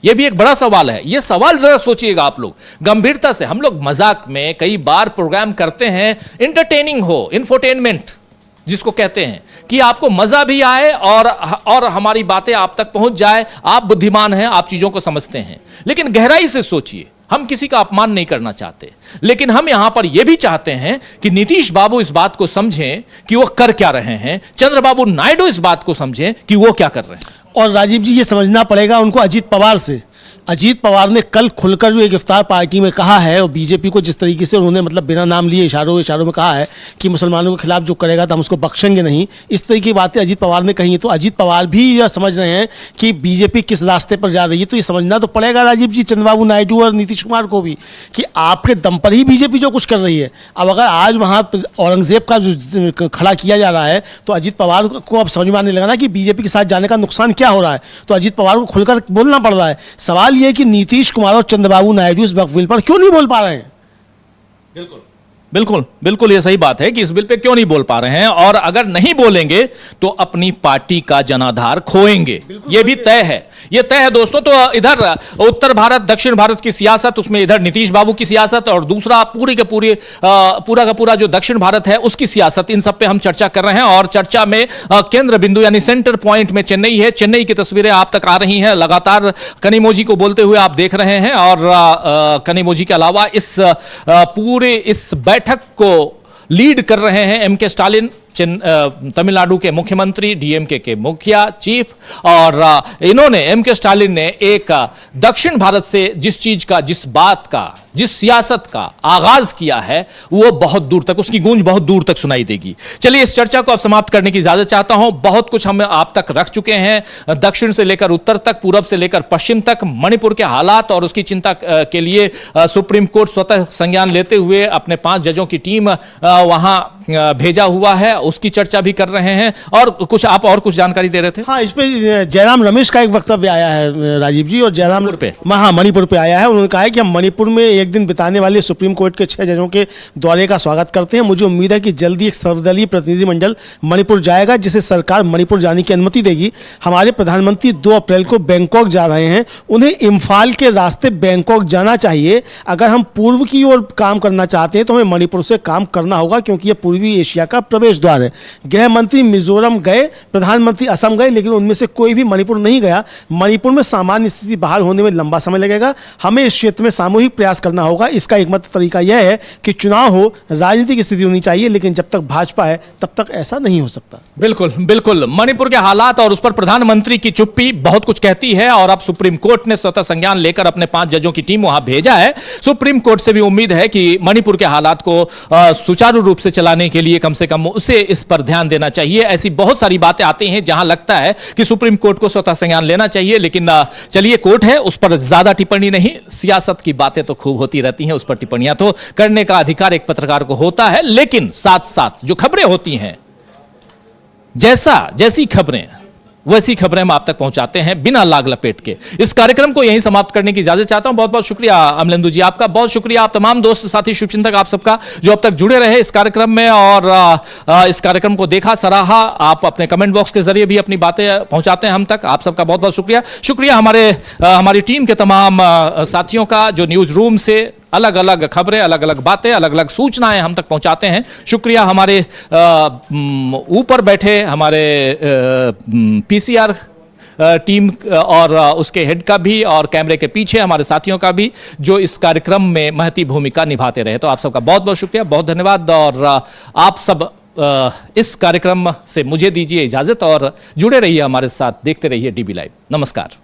ये भी एक बड़ा सवाल है। ये सवाल जरा सोचिएगा आप लोग गंभीरता से। हम लोग मजाक में कई बार प्रोग्राम करते हैं, इंटरटेनिंग हो, इंफोटेनमेंट जिसको कहते हैं, कि आपको मजा भी आए और हमारी बातें आप तक पहुंच जाए। आप बुद्धिमान हैं, आप चीजों को समझते हैं, लेकिन गहराई से सोचिए। हम किसी का अपमान नहीं करना चाहते, लेकिन हम यहां पर यह भी चाहते हैं कि नीतीश बाबू इस बात को समझें कि वो कर क्या रहे हैं, चंद्रबाबू नायडू इस बात को समझें कि वो क्या कर रहे हैं। और राजीव जी ये समझना पड़ेगा उनको अजीत पवार से। अजीत पवार ने कल खुलकर जो एक इफ्तार पार्टी में कहा है, और बीजेपी को जिस तरीके से उन्होंने मतलब बिना नाम लिए इशारों में कहा है कि मुसलमानों के खिलाफ जो करेगा तो हम उसको बख्शेंगे नहीं, इस तरीके की बातें अजीत पवार ने कही है। तो अजीत पवार भी यह समझ रहे हैं कि बीजेपी किस रास्ते पर जा रही है। तो ये समझना तो पड़ेगा राजीव जी, चंद्रबाबू नायडू और नीतीश कुमार को भी, कि आपके दम पर ही बीजेपी जो कुछ कर रही है। अब अगर आज वहाँ औरंगजेब का जो खड़ा किया जा रहा है, तो अजीत पवार को अब समझ में आने लगा ना कि बीजेपी के साथ जाने का नुकसान क्या हो रहा है। तो अजीत पवार को खुलकर बोलना पड़ रहा है। सवाल यह कि नीतीश कुमार और चंद्रबाबू नायडू इस बिल पर क्यों नहीं बोल पा रहे हैं। बिल्कुल ये सही बात है कि इस बिल पे क्यों नहीं बोल पा रहे हैं, और अगर नहीं बोलेंगे तो अपनी पार्टी का जनाधार खोएंगे। ये भी तय है, ये तय है दोस्तों। तो इधर उत्तर भारत दक्षिण भारत की सियासत, उसमें इधर नीतीश बाबू की सियासत, और दूसरा पूरा का पूरा जो दक्षिण भारत है उसकी सियासत, इन सब पे हम चर्चा कर रहे हैं। और चर्चा में केंद्र बिंदु यानी सेंटर पॉइंट में चेन्नई है। चेन्नई की तस्वीरें आप तक आ रही हैं लगातार, कनिमोझी को बोलते हुए आप देख रहे हैं। और कनिमोझी के अलावा इस पूरे इस बैठक को लीड कर रहे हैं एम के स्टालिन, तमिलनाडु के मुख्यमंत्री, डीएमके के मुखिया चीफ। और इन्होंने, एम के स्टालिन ने एक दक्षिण भारत से जिस बात का, जिस सियासत का आगाज किया है, वो बहुत दूर तक, उसकी गूंज बहुत दूर तक सुनाई देगी। चलिए इस चर्चा को अब समाप्त करने की इजाजत चाहता हूं। बहुत कुछ हम आप तक रख चुके हैं, दक्षिण से लेकर उत्तर तक, पूरब से लेकर पश्चिम तक। मणिपुर के हालात और उसकी चिंता के लिए सुप्रीम कोर्ट स्वतः संज्ञान लेते हुए अपने 5 जजों की टीम वहां भेजा हुआ है, उसकी चर्चा भी कर रहे हैं। और कुछ जानकारी दे रहे थे। हाँ, इस पे जयराम रमेश का एक वक्तव्य आया है राजीव जी, और जयराम मणिपुर पे आया है। उन्होंने कहा है कि हम मणिपुर में एक दिन बिताने वाले सुप्रीम कोर्ट के 6 जजों के दौरे का स्वागत करते हैं। मुझे उम्मीद है कि जल्दी एक सर्वदलीय प्रतिनिधिमंडल मणिपुर जाएगा, जिसे सरकार मणिपुर जाने की अनुमति देगी। हमारे प्रधानमंत्री 2 अप्रैल को बैंकॉक जा रहे हैं, उन्हें इम्फाल के रास्ते बैंकॉक जाना चाहिए। अगर हम पूर्व की ओर काम करना चाहते हैं तो हमें मणिपुर से काम करना होगा, क्योंकि यह पूर्वी एशिया का प्रवेश द्वार है। गृह मंत्री मिजोरम गए, प्रधानमंत्री असम गए, लेकिन उनमें से कोई भी मणिपुर नहीं गया। मणिपुर में सामान्य स्थिति बहाल होने में लंबा समय लगेगा। हमें इस क्षेत्र में सामूहिक प्रयास करना होगा। इसका एकमात्र तरीका यह है कि चुनाव हो, राजनीतिक स्थिति होनी चाहिए, लेकिन जब तक भाजपा है तब तक ऐसा नहीं हो सकता। बिल्कुल मणिपुर के हालात और उस पर प्रधानमंत्री की चुप्पी बहुत कुछ कहती है। और अब सुप्रीम कोर्ट ने स्वतः संज्ञान लेकर अपने 5 जजों की टीम वहां भेजा है। सुप्रीम कोर्ट से भी उम्मीद है कि मणिपुर के हालात को सुचारू रूप से चलाने के लिए कम से कम उसे इस पर ध्यान देना चाहिए। ऐसी बहुत सारी बातें आती हैं जहां लगता है कि सुप्रीम कोर्ट को स्वतः संज्ञान लेना चाहिए, लेकिन चलिए कोर्ट है, उस पर ज्यादा टिप्पणी नहीं। सियासत की बातें तो खूब होती रहती हैं, उस पर टिप्पणियां तो करने का अधिकार एक पत्रकार को होता है, लेकिन साथ साथ जो खबरें होती हैं, जैसी खबरें वैसी खबरें हम आप तक पहुंचाते हैं बिना लाग लपेट के। इस कार्यक्रम को यहीं समाप्त करने की इजाजत चाहता हूं। बहुत बहुत शुक्रिया अमलेंदु जी, आपका बहुत शुक्रिया। आप तमाम दोस्त साथी शुभचिंतक आप सबका जो अब तक जुड़े रहे इस कार्यक्रम में और इस कार्यक्रम को देखा, सराहा। आप अपने कमेंट बॉक्स के जरिए भी अपनी बातें पहुंचाते हैं हम तक, आप सबका बहुत बहुत शुक्रिया। हमारी टीम के तमाम साथियों का जो न्यूज रूम से अलग अलग खबरें, अलग अलग बातें, अलग अलग सूचनाएं हम तक पहुंचाते हैं। शुक्रिया हमारे ऊपर बैठे हमारे पीसीआर टीम और उसके हेड का भी, और कैमरे के पीछे हमारे साथियों का भी, जो इस कार्यक्रम में महती भूमिका निभाते रहे। तो आप सबका बहुत बहुत शुक्रिया, बहुत धन्यवाद। और आप सब इस कार्यक्रम से मुझे दीजिए इजाजत और जुड़े रहिए हमारे साथ, देखते रहिए डीबी लाइव। नमस्कार।